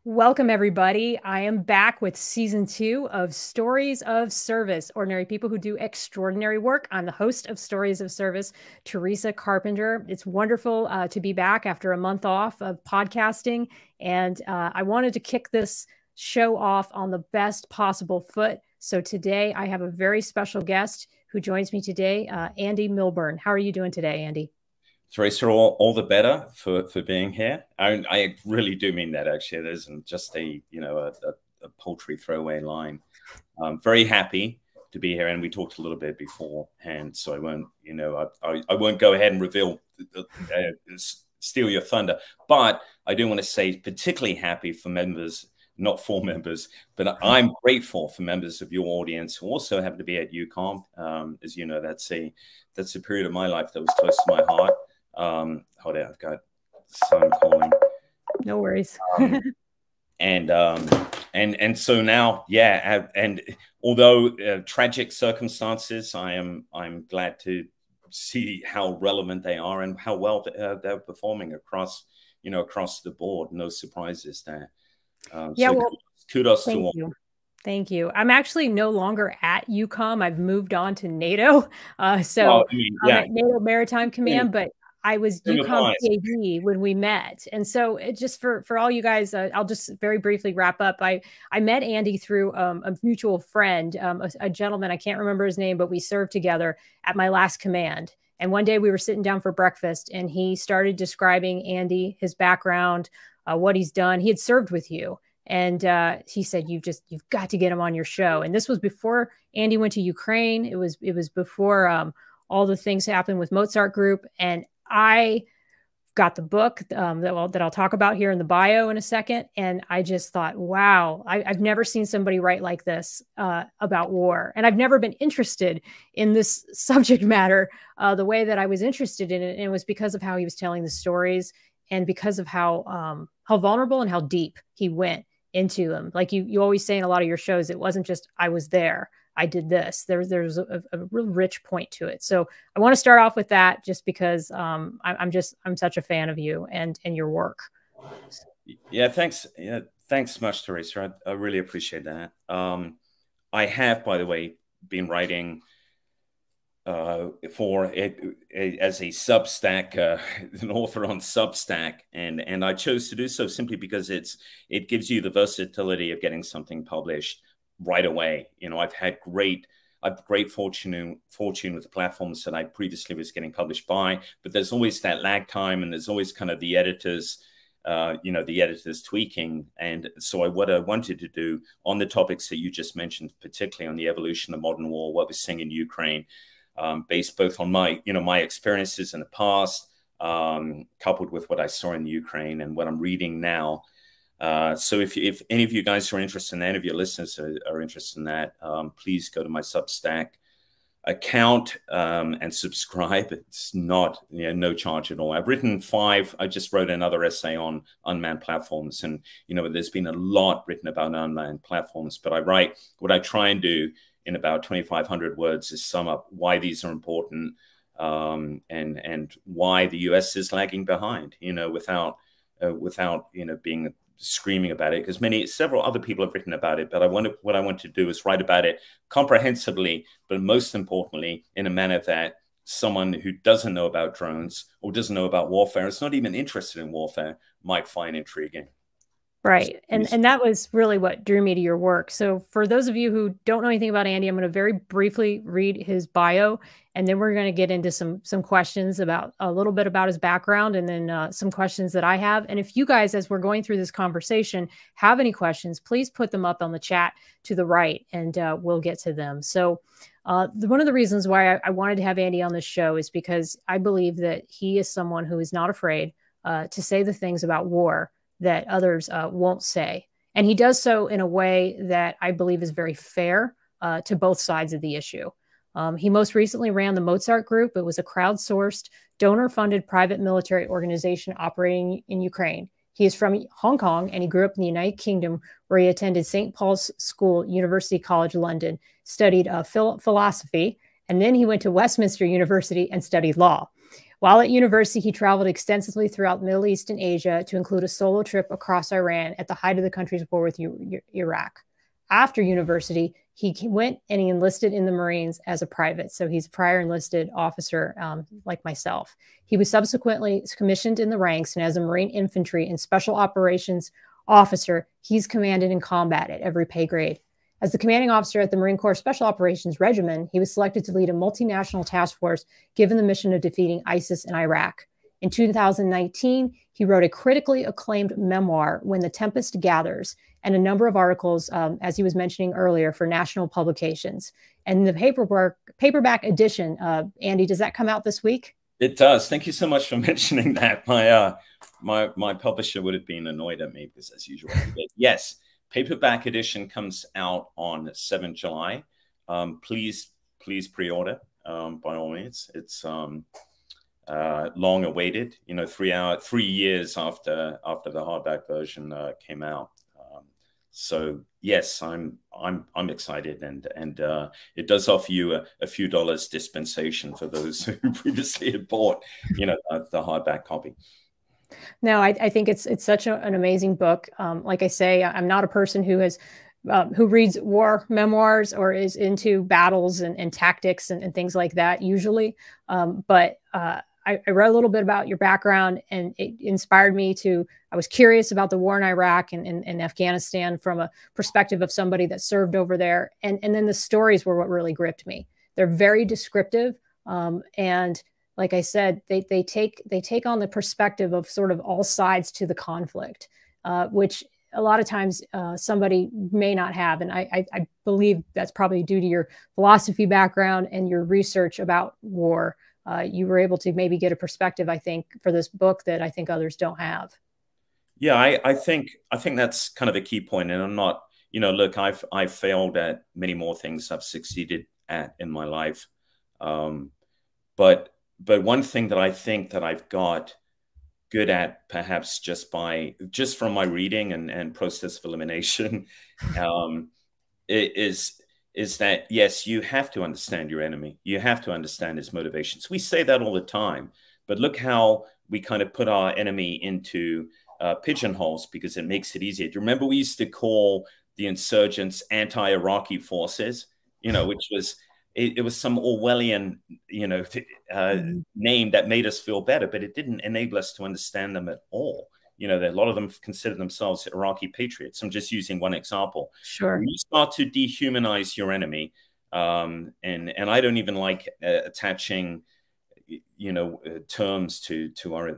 Welcome, everybody. I am back with season 2 of Stories of Service, Ordinary People Who Do Extraordinary Work. I'm the host of Stories of Service, Teresa Carpenter. It's wonderful to be back after a month off of podcasting. And I wanted to kick this show off on the best possible foot. So today I have a very special guest who joins me today, Andy Milburn. How are you doing today, Andy? Teresa, all the better for being here. I really do mean that. Actually, it isn't just a paltry throwaway line. I'm very happy to be here, and we talked a little bit beforehand, so I won't I won't go ahead and reveal steal your thunder. But I do want to say particularly happy for members, not for members, but I'm grateful for members of your audience who also happen to be at UConn. As you know, that's a period of my life that was close to my heart. Hold on, I've got son calling. No worries. And so now, yeah, and although tragic circumstances, I'm glad to see how relevant they are and how well they're performing across the board. No surprises there. Yeah, so well, kudos to all. Thank you. I'm actually no longer at UCOM. I've moved on to NATO. I'm at NATO Maritime Command, but I was UCOM PAD when we met. And so it just for all you guys, I'll just very briefly wrap up. I met Andy through a mutual friend, a gentleman, I can't remember his name, but we served together at my last command. And one day we were sitting down for breakfast and he started describing Andy, his background, what he's done. He had served with you. And he said, you've got to get him on your show. And this was before Andy went to Ukraine. It was before all the things happened with Mozart Group. And I got the book that I'll talk about here in the bio in a second. And I just thought, wow, I've never seen somebody write like this about war. And I've never been interested in this subject matter the way that I was interested in it. And it was because of how he was telling the stories and because of how vulnerable and how deep he went into them. Like you always say in a lot of your shows, it wasn't just, I was there, I did this. There's a real rich point to it. So I want to start off with that just because I'm such a fan of you and your work. Yeah, thanks. Yeah, thanks much, Teresa. I really appreciate that. I have, by the way, been writing as a Substack, an author on Substack, and I chose to do so simply because it gives you the versatility of getting something published right away. I've had great fortune with the platforms that I previously was getting published by, but there's always that lag time, and there's always kind of the editors tweaking. And so what I wanted to do on the topics that you just mentioned, particularly on the evolution of modern war, what we're seeing in Ukraine, based both on my experiences in the past, coupled with what I saw in Ukraine and what I'm reading now. So if any of you guys are interested in that, any of your listeners are interested in that, please go to my Substack account and subscribe. It's not no charge at all. I just wrote another essay on unmanned platforms, and there's been a lot written about unmanned platforms, but what I try and do in about 2,500 words is sum up why these are important, and why the US is lagging behind, without being screaming about it, because several other people have written about it. But what I want to do is write about it comprehensively, but most importantly, in a manner that someone who doesn't know about drones or doesn't know about warfare, is not even interested in warfare, might find intriguing. Right. And that was really what drew me to your work. So for those of you who don't know anything about Andy, I'm going to very briefly read his bio, and then we're going to get into some questions about a little bit about his background, and then some questions that I have. And if you guys, as we're going through this conversation, have any questions, please put them up on the chat to the right, and we'll get to them. So one of the reasons why I wanted to have Andy on this show is because I believe that he is someone who is not afraid to say the things about war that others won't say. And he does so in a way that I believe is very fair to both sides of the issue. He most recently ran the Mozart Group. It was a crowdsourced, donor-funded private military organization operating in Ukraine. He is from Hong Kong, and he grew up in the United Kingdom, where he attended St. Paul's School, University College London, studied philosophy, and then he went to Westminster University and studied law. While at university, he traveled extensively throughout the Middle East and Asia to include a solo trip across Iran at the height of the country's war with Iraq. After university, he went and he enlisted in the Marines as a private. So he's a prior enlisted officer like myself. He was subsequently commissioned in the ranks, and as a Marine infantry and special operations officer, he's commanded in combat at every pay grade. As the commanding officer at the Marine Corps Special Operations Regiment, he was selected to lead a multinational task force given the mission of defeating ISIS in Iraq. In 2019, he wrote a critically acclaimed memoir, When the Tempest Gathers, and a number of articles, as he was mentioning earlier, for national publications. And the paperback edition, Andy, does that come out this week? It does. Thank you so much for mentioning that. My publisher would have been annoyed at me because, as usual, yes, paperback edition comes out on 7 July. Please pre-order by all means. It's long awaited. You know, 3 years after the hardback version came out. So yes, I'm excited, and it does offer you a few dollars dispensation for those who previously had bought, you know, the hardback copy. No, I think it's such an amazing book. Like I say, I'm not a person who has who reads war memoirs or is into battles and tactics and things like that usually, but I read a little bit about your background, and it inspired me to, I was curious about the war in Iraq and Afghanistan from a perspective of somebody that served over there. And then the stories were what really gripped me. They're very descriptive. And like I said, they take on the perspective of sort of all sides to the conflict, which a lot of times somebody may not have. And I believe that's probably due to your philosophy background and your research about war. You were able to maybe get a perspective, I think, for this book that I think others don't have. Yeah, I think that's kind of a key point. And I'm not, you know, look, I've failed at many more things I've succeeded at in my life. But one thing that I think that I've got good at, perhaps just from my reading and process of elimination, is that, yes, you have to understand your enemy. You have to understand his motivations. We say that all the time, but look how we kind of put our enemy into pigeonholes because it makes it easier. Do you remember we used to call the insurgents anti-Iraqi forces, you know, which was, it was some Orwellian, you know, name that made us feel better, but it didn't enable us to understand them at all. You know, a lot of them consider themselves Iraqi patriots. I'm just using one example. Sure. When you start to dehumanize your enemy, and I don't even like attaching, you know, terms to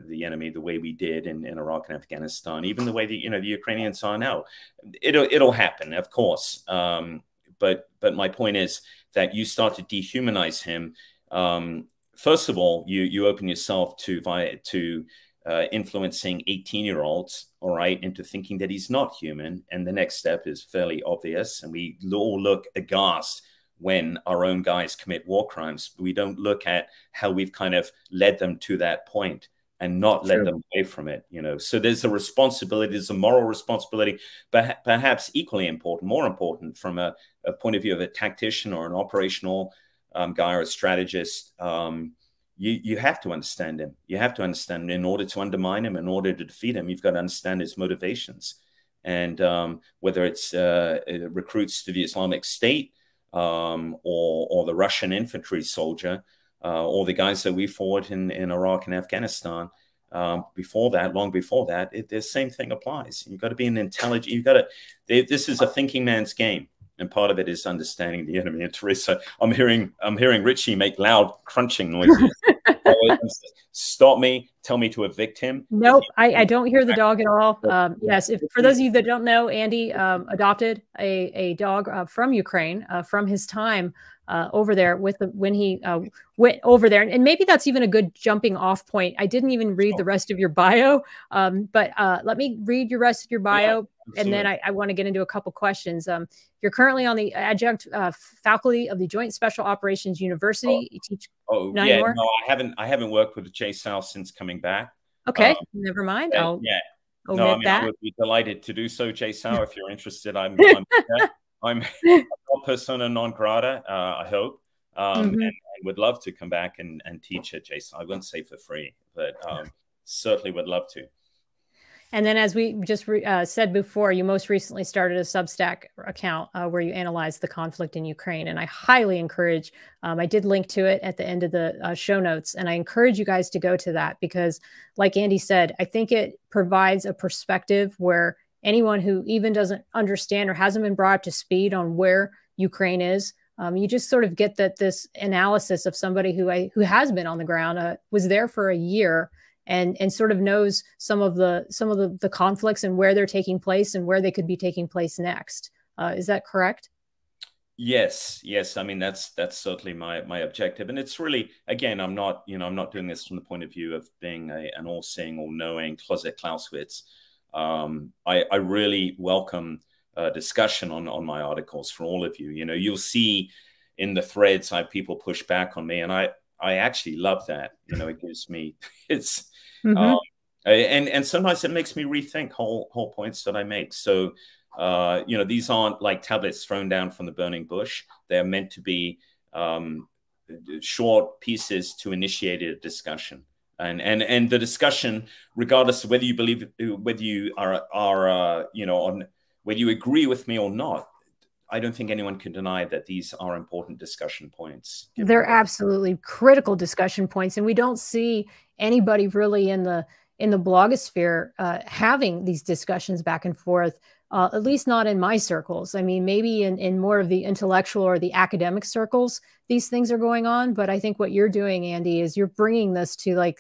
the enemy the way we did in Iraq and Afghanistan, even the way that, you know, the Ukrainians are now. It'll happen, of course. But my point is that you start to dehumanize him. First of all, you open yourself to influencing 18-year-olds, all right, into thinking that he's not human. And the next step is fairly obvious. And we all look aghast when our own guys commit war crimes. We don't look at how we've kind of led them to that point and not led them away from it, you know. So there's a responsibility, there's a moral responsibility, but perhaps equally important, more important from a point of view of a tactician or an operational guy or a strategist. You have to understand him. You have to understand him in order to undermine him, in order to defeat him. You've got to understand his motivations. And whether it's recruits to the Islamic State or the Russian infantry soldier or the guys that we fought in Iraq and Afghanistan, before that, long before that, the same thing applies. You've got to be an intelligent, you've got to, this is a thinking man's game. And part of it is understanding the enemy. And Teresa, I'm hearing Richie make loud crunching noises. Stop me. Tell me to evict him. Nope, I don't hear the dog at all. Yes, for those of you that don't know, Andy adopted a dog from Ukraine from his time over there when he went over there. And maybe that's even a good jumping off point. I didn't even read the rest of your bio, but let me read your rest of your bio. Yeah, and then I want to get into a couple questions. You're currently on the adjunct faculty of the Joint Special Operations University. You teach no, I haven't worked with JSOS since coming back. Okay, never mind. I would be delighted to do so, JSOS, if you're interested. I'm persona non grata, I hope. and would love to come back and teach it, Jason. I wouldn't say for free, but certainly would love to. And then, as we just said before, you most recently started a Substack account where you analyze the conflict in Ukraine. And I highly encourage, I did link to it at the end of the show notes, and I encourage you guys to go to that because, like Andy said, I think it provides a perspective where anyone who even doesn't understand or hasn't been brought up to speed on where Ukraine is, you just sort of get this analysis of somebody who has been on the ground, was there for a year, and sort of knows some of the conflicts and where they're taking place and where they could be taking place next. Is that correct? Yes. I mean, that's certainly my objective. And it's really, again, I'm not doing this from the point of view of being an all-seeing, all-knowing closet Clausewitz. I really welcome discussion on my articles for all of you. You'll see in the threads, people push back on me, and I actually love that. It gives me, and sometimes it makes me rethink whole points that I make. So, these aren't like tablets thrown down from the burning bush. They're meant to be short pieces to initiate a discussion. And the discussion, regardless of whether you believe, whether you whether you agree with me or not, I don't think anyone can deny that these are important discussion points. They're absolutely critical discussion points, and we don't see anybody really in the blogosphere having these discussions back and forth. At least not in my circles. I mean, maybe in more of the intellectual or the academic circles, these things are going on. But I think what you're doing, Andy, is you're bringing this to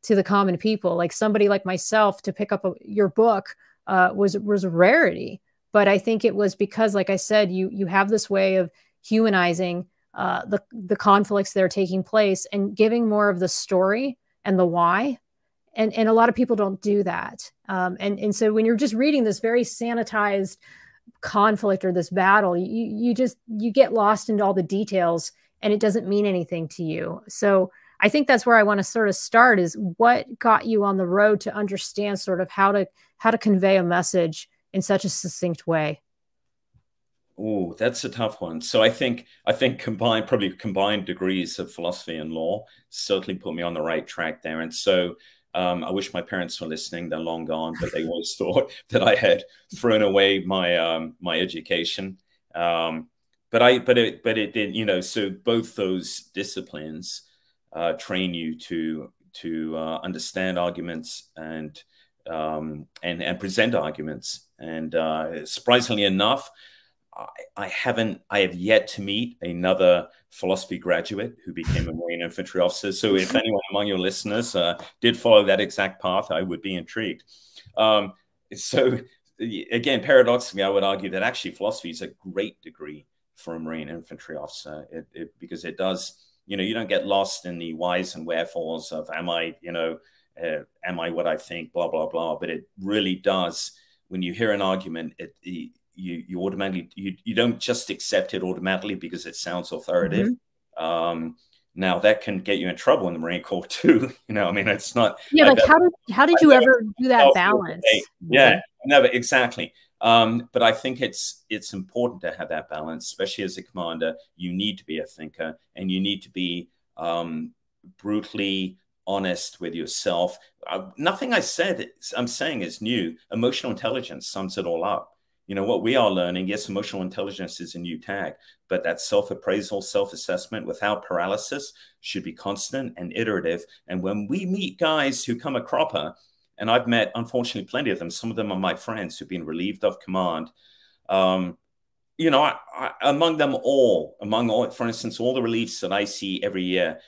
the common people. Like somebody like myself, to pick up your book was a rarity. But I think it was because, like I said, you have this way of humanizing the conflicts that are taking place and giving more of the story and the why. And a lot of people don't do that. And so when you're just reading this very sanitized conflict or this battle, you get lost into all the details and it doesn't mean anything to you. So I think that's where I want to sort of start, is what got you on the road to understand sort of how to convey a message in such a succinct way. Oh, that's a tough one. So I think combined degrees of philosophy and law certainly put me on the right track there. And so I wish my parents were listening. They're long gone, but they always thought that I had thrown away my my education. But it did, so both those disciplines train you to understand arguments and present arguments. And surprisingly enough, I have yet to meet another philosophy graduate who became a Marine infantry officer. So if anyone among your listeners did follow that exact path, I would be intrigued. So again, paradoxically, I would argue that actually philosophy is a great degree for a Marine infantry officer, because it does, you don't get lost in the whys and wherefores of am I what I think, blah, blah, blah. But it really does, when you hear an argument, you automatically, you don't just accept it automatically because it sounds authoritative. Now that can get you in trouble in the Marine Corps too. I mean, it's not. Yeah, like how did you ever do that balance? Yeah, never, exactly. But I think it's important to have that balance, especially as a commander. You need to be a thinker, and you need to be brutally honest with yourself. Nothing I'm saying is new. Emotional intelligence sums it all up. What we are learning, yes, emotional intelligence is a new tag, but that self-appraisal, self-assessment without paralysis should be constant and iterative. And when we meet guys who come a cropper, and I've met, unfortunately, plenty of them, some of them are my friends who've been relieved of command, among them all, for instance, all the reliefs that I see every year,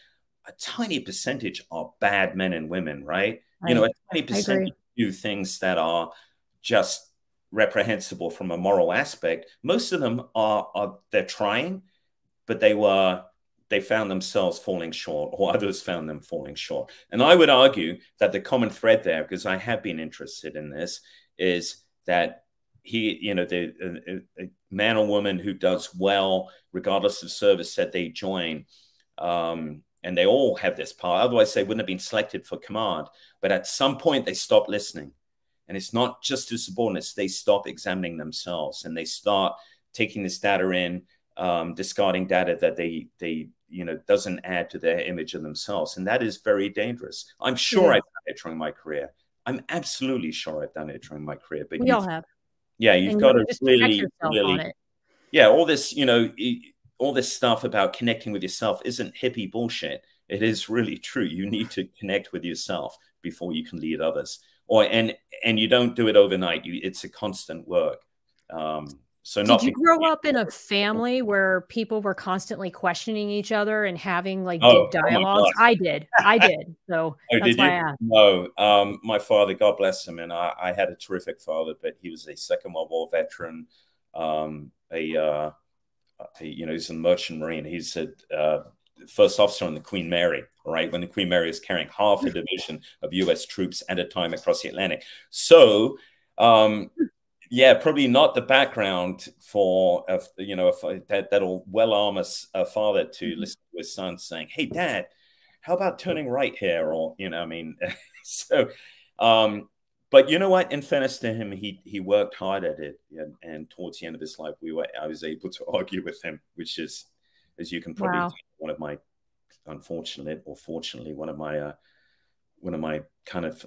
a tiny percentage are bad men and women, right? A tiny percentage do things that are just reprehensible from a moral aspect. Most of them they're trying, but they found themselves falling short, or others found them falling short. And I would argue that the common thread there, because I have been interested in this, is that the man or woman who does well, regardless of service that they join, and they all have this power, otherwise they wouldn't have been selected for command. But at some point they stop listening. And it's not just to subordinates. They stop examining themselves, and they start taking this data in, discarding data that they doesn't add to their image of themselves. And that is very dangerous. I'm sure I've done it during my career. I'm absolutely sure I've done it during my career. But we all have. Yeah, you've got to really, on it. Yeah, all this, all this stuff about connecting with yourself isn't hippie bullshit. It is really true. You need to connect with yourself before you can lead others. And you don't do it overnight. It's a constant work. So did you grow up in a family where people were constantly questioning each other and having like deep dialogues? I did. So that's why I asked. No, my father, God bless him, and I had a terrific father, but he was a Second World War veteran. He's a merchant marine. He's a first officer on the Queen Mary, right? When the Queen Mary is carrying half a division of U.S. troops at a time across the Atlantic. So, yeah, probably not the background for, that'll well-arm a father to listen to his son saying, hey, Dad, how about turning right here? Or, so, but you know what? In fairness to him, he worked hard at it. And towards the end of his life, I was able to argue with him, which is, as you can probably tell, one of my, unfortunate or fortunately, one of my kind of,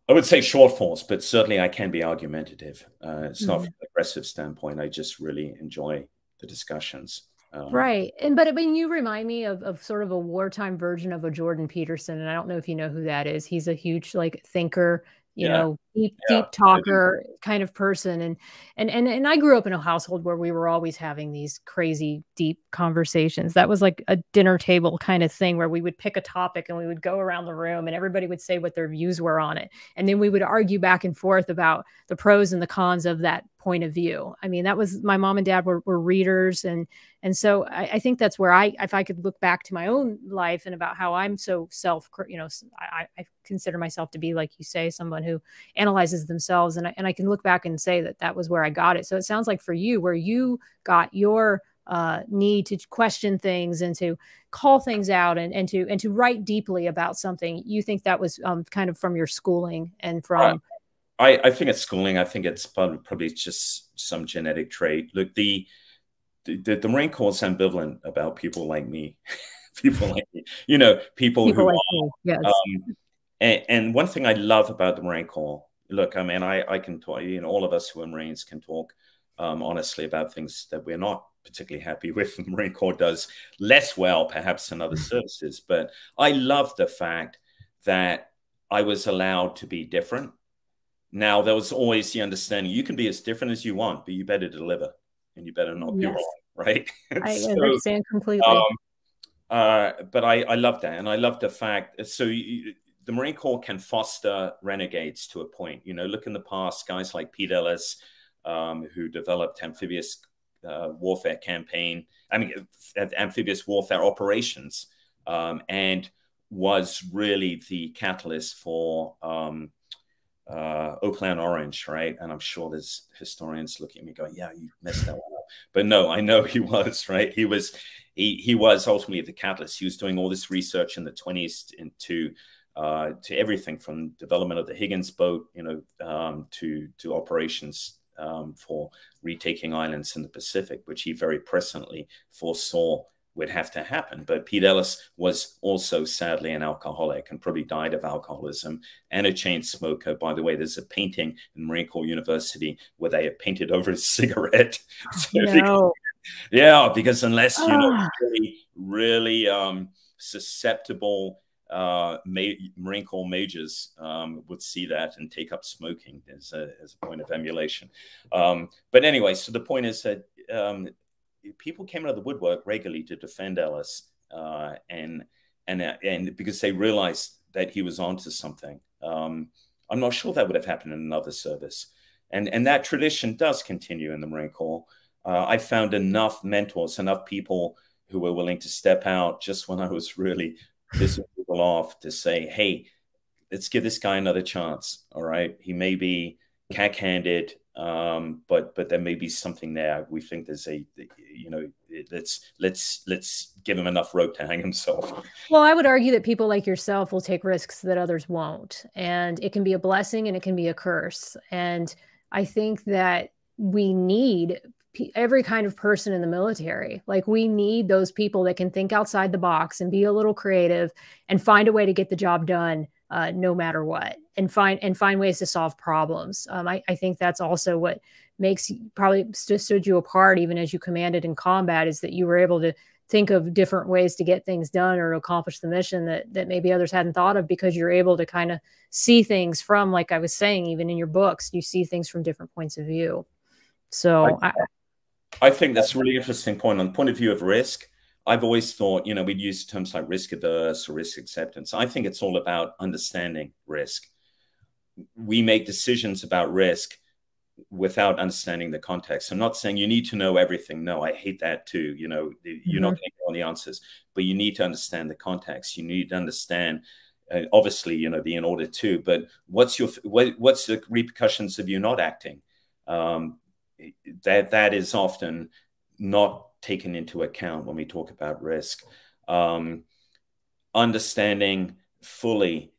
I would say shortfalls, but certainly I can be argumentative. It's not from an aggressive standpoint. I just really enjoy the discussions. Right. But I mean, you remind me of sort of a wartime version of a Jordan Peterson. And I don't know if you know who that is. He's a huge like thinker, deep talker kind of person. And I grew up in a household where we were always having these crazy, deep conversations. That was like a dinner table kind of thing where we would pick a topic and we would go around the room and everybody would say what their views were on it. And then we would argue back and forth about the pros and the cons of that point of view. I mean, that was, my mom and dad were readers. And so I think that's where if I could look back to my own life and about how I'm so I consider myself to be, like you say, someone who analyzes themselves. And I can look back and say that was where I got it. So it sounds like for you, where you got your need to question things and to call things out and to write deeply about something, you think that was kind of from your schooling and from... I think it's schooling. I think it's probably just some genetic trait. Look, the Marine Corps is ambivalent about people like me. People like me, people who like are. Yes. And one thing I love about the Marine Corps, look, I mean, I can talk, all of us who are Marines can talk honestly about things that we're not particularly happy with. The Marine Corps does less well, perhaps, than other services. But I love the fact that I was allowed to be different. Now, there was always the understanding you can be as different as you want, but you better deliver and you better not be wrong, right? I understand completely. But I love that. And I love the fact, so the Marine Corps can foster renegades to a point. Look in the past, guys like Pete Ellis, who developed amphibious warfare amphibious warfare operations, and was really the catalyst for Oakland Orange, right? And I'm sure there's historians looking at me going, yeah, you messed that one up. But no, I know he was, right? He was ultimately the catalyst. He was doing all this research in the 20s into to everything from development of the Higgins boat, to operations for retaking islands in the Pacific, which he very presciently foresaw would have to happen. But Pete Ellis was also sadly an alcoholic and probably died of alcoholism and a chain smoker. By the way, there's a painting in Marine Corps University where they have painted over his cigarette. No. Yeah, because unless really susceptible Marine Corps majors would see that and take up smoking as a point of emulation. But anyway, so the point is that people came out of the woodwork regularly to defend Ellis, and because they realized that he was onto something. I'm not sure that would have happened in another service, and that tradition does continue in the Marine Corps. I found enough mentors, enough people who were willing to step out just when I was really pissing people off to say, "Hey, let's give this guy another chance. All right, he may be cack-handed." But there may be something there. We think there's let's give him enough rope to hang himself. Well, I would argue that people like yourself will take risks that others won't. And it can be a blessing and it can be a curse. And I think that we need every kind of person in the military. Like, we need those people that can think outside the box and be a little creative and find a way to get the job done, no matter what, and find ways to solve problems. I think that's also what makes probably stood you apart, even as you commanded in combat, is that you were able to think of different ways to get things done or accomplish the mission that maybe others hadn't thought of, because you're able to kind of see things from, like I was saying, even in your books, you see things from different points of view. So I think that's a really interesting point. On the point of view of risk, I've always thought, you know, we'd use terms like risk averse or risk acceptance. I think it's all about understanding risk. We make decisions about risk without understanding the context. I'm not saying you need to know everything. No, I hate that too. You know, you're not going to get all the answers, but you need to understand the context. You need to understand, obviously, you know, the in order to, but what's the repercussions of you not acting? That is often not taken into account when we talk about risk. Understanding fully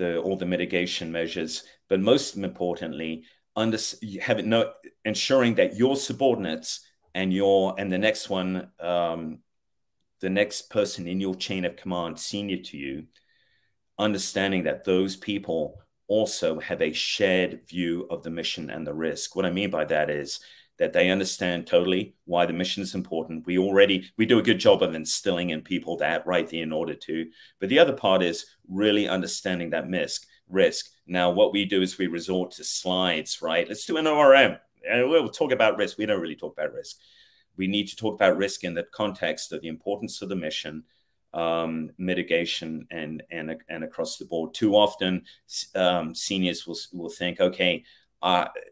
all the mitigation measures, but most importantly, ensuring that your subordinates and the next one, the next person in your chain of command, senior to you, understanding that those people also have a shared view of the mission and the risk. What I mean by that is that they understand totally why the mission is important. We do a good job of instilling in people that, right, in order to. But the other part is really understanding that risk. Now, what we do is we resort to slides, right? Let's do an ORM. And we'll talk about risk. We don't really talk about risk. We need to talk about risk in the context of the importance of the mission, mitigation, and across the board. Too often, seniors will think, okay,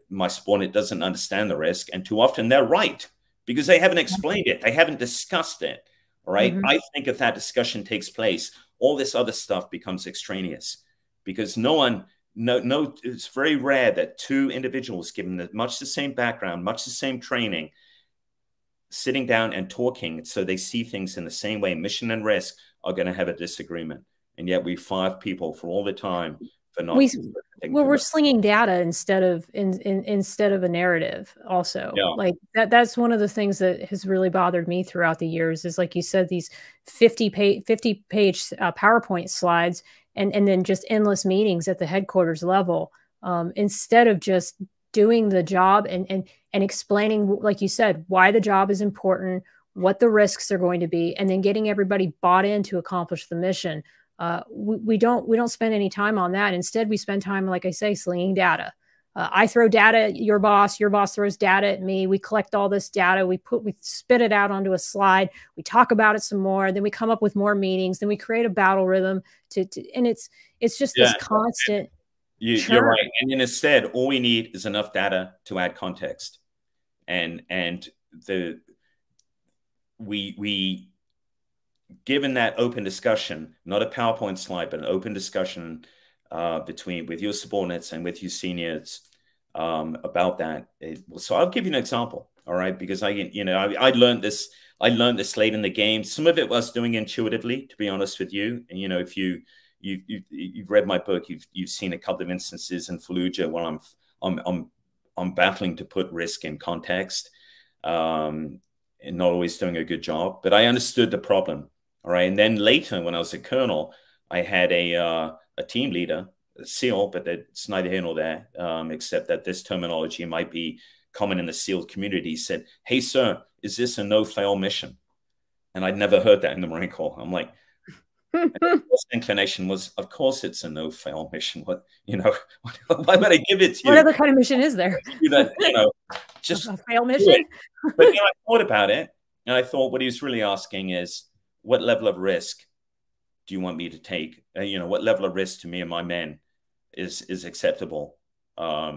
my subordinate doesn't understand the risk, and too often they're right because they haven't explained it, they haven't discussed it. All right. I think if that discussion takes place, all this other stuff becomes extraneous, because it's very rare that two individuals given much the same background, much the same training, sitting down and talking so they see things in the same way, mission and risk, are going to have a disagreement. And yet we fire people for all the time for not. We're slinging data instead of a narrative also. Yeah. Like that's one of the things that has really bothered me throughout the years is, like you said, these 50-page PowerPoint slides and then just endless meetings at the headquarters level, instead of just doing the job and explaining, like you said, why the job is important, what the risks are going to be, and then getting everybody bought in to accomplish the mission. We don't spend any time on that. Instead, we spend time, like I say, slinging data. I throw data at your boss throws data at me. We collect all this data. We spit it out onto a slide. We talk about it some more. Then we come up with more meetings. Then we create a battle rhythm and it's just this constant. You're right. And then instead, all we need is enough data to add context. We given that open discussion, not a PowerPoint slide, but an open discussion with your subordinates and with your seniors about that. So I'll give you an example, all right? Because I learned this late in the game. Some of it was doing intuitively, to be honest with you. And if you've read my book, you've seen a couple of instances in Fallujah where I'm battling to put risk in context, and not always doing a good job. But I understood the problem. All right. And then later, when I was a colonel, I had a team leader, a SEAL, but it's neither here nor there, except that this terminology might be common in the SEAL community. Said, "Hey, sir, is this a no-fail mission?" And I'd never heard that in the Marine Corps. I'm like, the first inclination was, of course it's a no-fail mission. What, why would I give it to you? What other kind of mission is there? Just a fail mission. But I thought about it, and I thought what he was really asking is, what level of risk do you want me to take? What level of risk to me and my men is acceptable?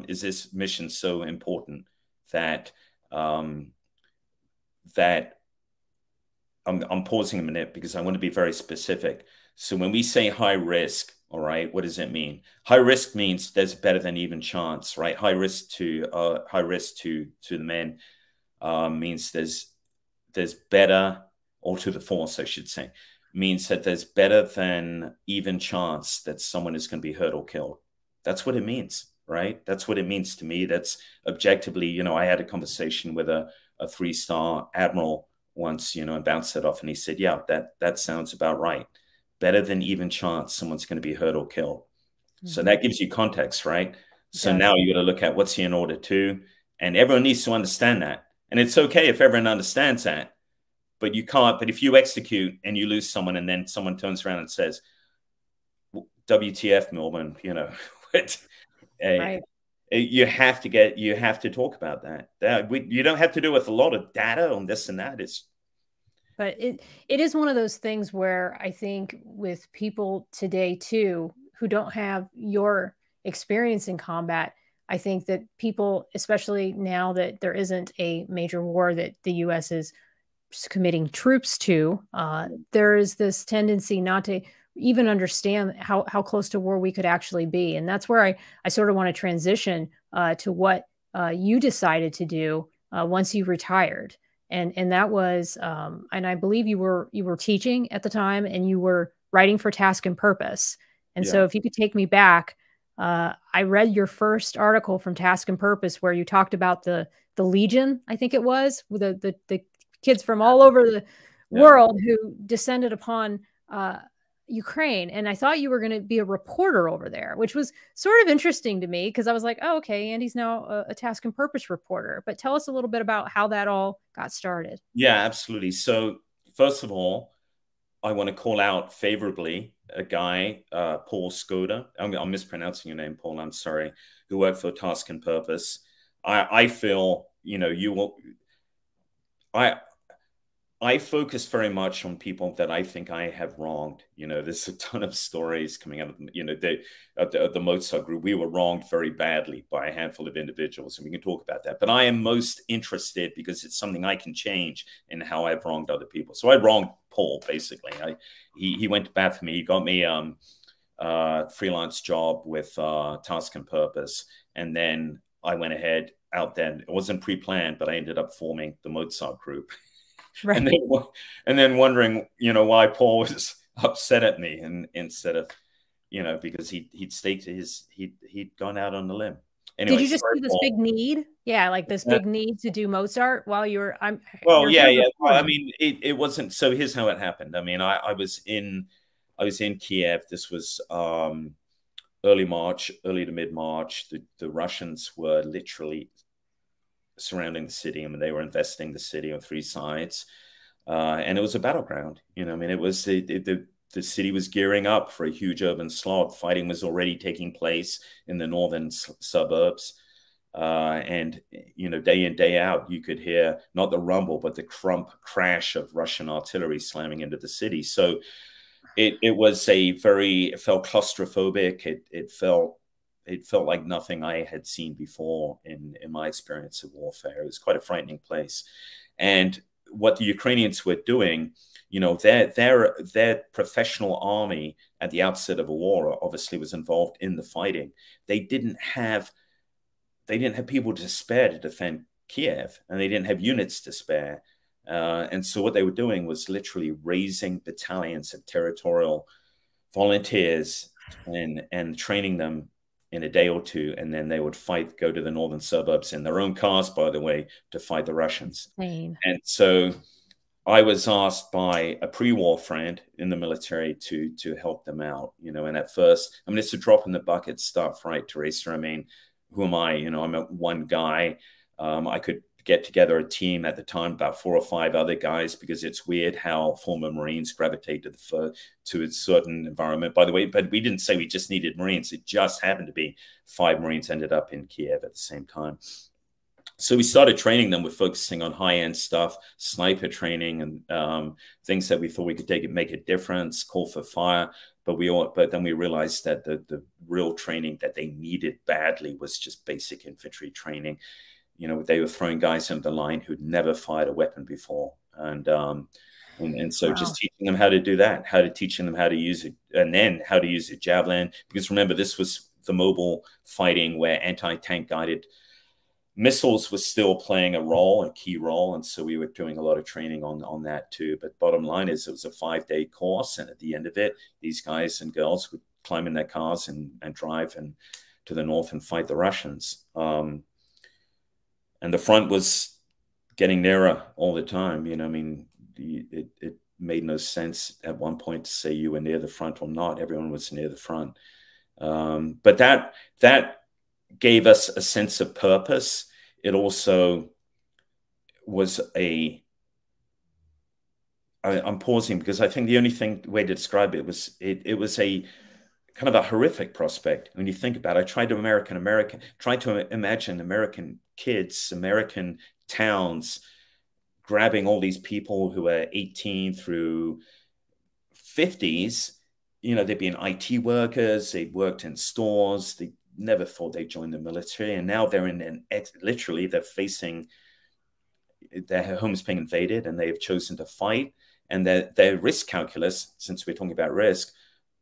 Is this mission so important that I'm pausing a minute because I want to be very specific. So when we say high risk, all right, what does it mean? High risk means there's better than even chance, right? High risk to the men means there's better, or to the force, I should say, means that there's better than even chance that someone is going to be hurt or killed. That's what it means, right? That's what it means to me. That's objectively, I had a conversation with a a 3-star admiral once, and bounced it off. And he said, yeah, that sounds about right. Better than even chance someone's going to be hurt or killed. So that gives you context, right? So now you got to look at what's he in order to, and everyone needs to understand that. And it's okay if everyone understands that, but you can't. But if you execute and you lose someone, and then someone turns around and says, "WTF, Milburn?" Right. You have to talk about that. You don't have to do with a lot of data on this and that. But it is one of those things where I think with people today too, who don't have your experience in combat, I think that people, especially now that there isn't a major war that the U.S. is committing troops to, there is this tendency not to even understand how close to war we could actually be. And that's where I sort of want to transition to what you decided to do once you retired. And that was, and I believe you were teaching at the time, and you were writing for Task and Purpose. And so if you could take me back, I read your first article from Task and Purpose where you talked about the Legion, I think it was, with the kids from all over the world who descended upon Ukraine. And I thought you were going to be a reporter over there, which was sort of interesting to me because I was like, oh, okay, Andy's now a Task and Purpose reporter. But tell us a little bit about how that all got started. Yeah, absolutely. So first of all, I want to call out favorably a guy, Paul Skoda. I'm mispronouncing your name, Paul. I'm sorry. Who worked for Task and Purpose. I feel, you will. I focus very much on people that I think I have wronged. There's a ton of stories coming out of, the Mozart Group. We were wronged very badly by a handful of individuals, and we can talk about that. But I am most interested because it's something I can change in how I've wronged other people. So I wronged Paul, basically. He went to bat for me. He got me a freelance job with Task and Purpose. And then I went ahead out there. It wasn't pre-planned, but I ended up forming the Mozart Group. Right. And then wondering, why Paul was upset at me, and instead of, because he'd staked he'd gone out on the limb. Anyway, did you just see this big need? Yeah, like this big need to do Mozart while you were. Yeah. I mean, it wasn't. So here's how it happened. I mean, I was in Kiev. This was early to mid March. The Russians were literally surrounding the city. I mean, they were investing the city on 3 sides, and it was a battleground. I mean, it was the city was gearing up for a huge urban slaughter. Fighting was already taking place in the northern suburbs, and day in, day out, you could hear not the rumble but the crash of Russian artillery slamming into the city. So it felt claustrophobic. It felt like nothing I had seen before in my experience of warfare. It was quite a frightening place. And what the Ukrainians were doing, their professional army at the outset of a war obviously was involved in the fighting. They didn't have people to spare to defend Kiev, and they didn't have units to spare. And so what they were doing was literally raising battalions of territorial volunteers and training them in a day or two, and then they would go to the northern suburbs in their own cars, by the way, to fight the Russians. Insane. And so I was asked by a pre-war friend in the military to help them out, and at first, I mean, it's a drop in the bucket stuff, right, Teresa? I mean, who am I? I'm one guy. I could get together a team at the time, about 4 or 5 other guys, because it's weird how former Marines gravitate to a certain environment. By the way, but we didn't say we just needed Marines. It just happened to be 5 Marines ended up in Kiev at the same time. So we started training them with focusing on high-end stuff, sniper training, and things that we thought we could make a difference, call for fire. But then we realized that the real training that they needed badly was just basic infantry training. They were throwing guys into the line who'd never fired a weapon before. And so just teaching them how to do that, teaching them how to use it, and then how to use a javelin. Because remember, this was the mobile fighting where anti-tank guided missiles was still playing a key role. And so we were doing a lot of training on that too. But bottom line is, it was a 5-day course. And at the end of it, these guys and girls would climb in their cars and drive to the north and fight the Russians. And the front was getting nearer all the time. You know, I mean, it made no sense at one point to say you were near the front or not. Everyone was near the front. But that gave us a sense of purpose. It also was I'm pausing because I think the only way to describe it was it was a kind of a horrific prospect when you think about it. I tried to imagine American kids, American towns, grabbing all these people who are 18 through 50s. You know, they'd been IT workers, they worked in stores, they never thought they'd join the military, and now they're literally they're facing their homes being invaded, and they've chosen to fight. And their risk calculus, since we're talking about risk,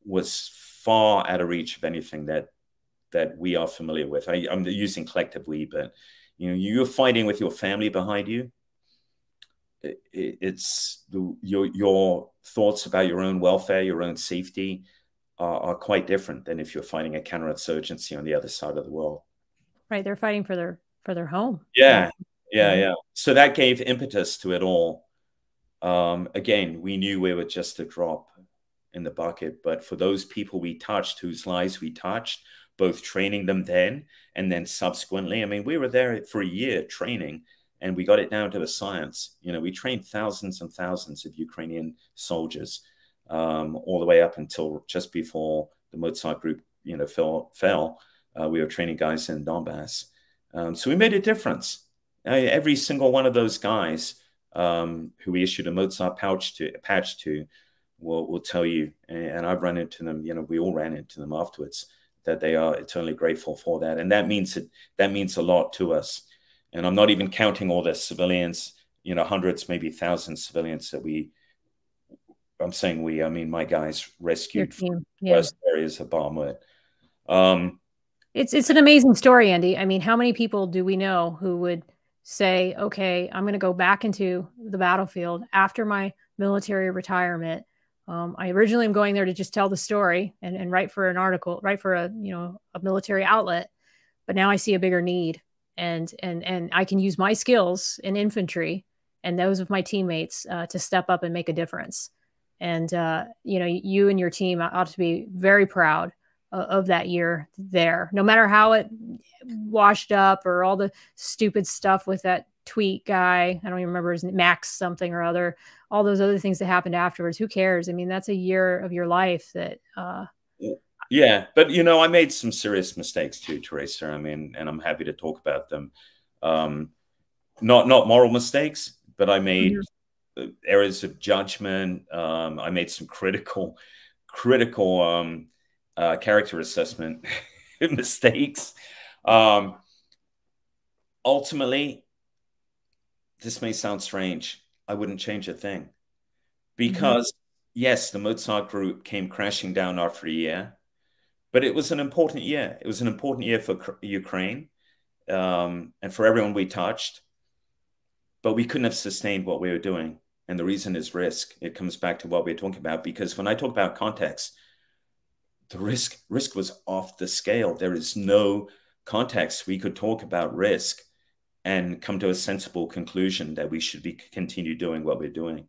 was far out of reach of anything that we are familiar with. I'm using collective we, but you know, you're fighting with your family behind you. It's your thoughts about your own welfare, your own safety are quite different than if you're fighting a counterinsurgency on the other side of the world. Right, they're fighting for their home. Yeah. So that gave impetus to it all. Again, we knew we were just a drop in the bucket, but for those people we touched, whose lives we touched, both training them then and then subsequently, I mean, we were there for a year training, and we got it down to a science. You know, we trained thousands and thousands of Ukrainian soldiers, all the way up until just before the Mozart Group, you know, fell. We were training guys in Donbass. So we made a difference. Every single one of those guys who we issued a Mozart patch to will tell you, and I've run into them, you know, we all ran into them afterwards, that they are eternally grateful for that. And that means a lot to us. And I'm not even counting all the civilians, you know, hundreds, maybe thousands of civilians that I mean, my guys rescued from worst areas of Bakhmut. It's an amazing story, Andy. I mean, how many people do we know who would say, okay, I'm going to go back into the battlefield after my military retirement. I originally am going there to just tell the story and write for an article, write for a military outlet, but now I see a bigger need, and I can use my skills in infantry and those of my teammates to step up and make a difference. And you know, you and your team ought to be very proud of that year there, no matter how it washed up or all the stupid stuff with that tweet guy. I don't even remember his name, Max something or other, all those other things that happened afterwards. Who cares? I mean, that's a year of your life that, yeah, but you know, I made some serious mistakes too, Teresa. I mean, and I'm happy to talk about them. Not moral mistakes, but I made errors of judgment. I made some critical character assessment mistakes. Ultimately, this may sound strange, I wouldn't change a thing, because yes, the Mozart Group came crashing down after a year, but it was an important year. It was an important year for Ukraine and for everyone we touched, but we couldn't have sustained what we were doing. And the reason is risk. It comes back to what we're talking about, because when I talk about context, the risk was off the scale. There is no context we could talk about risk and come to a sensible conclusion that we should continue doing what we're doing.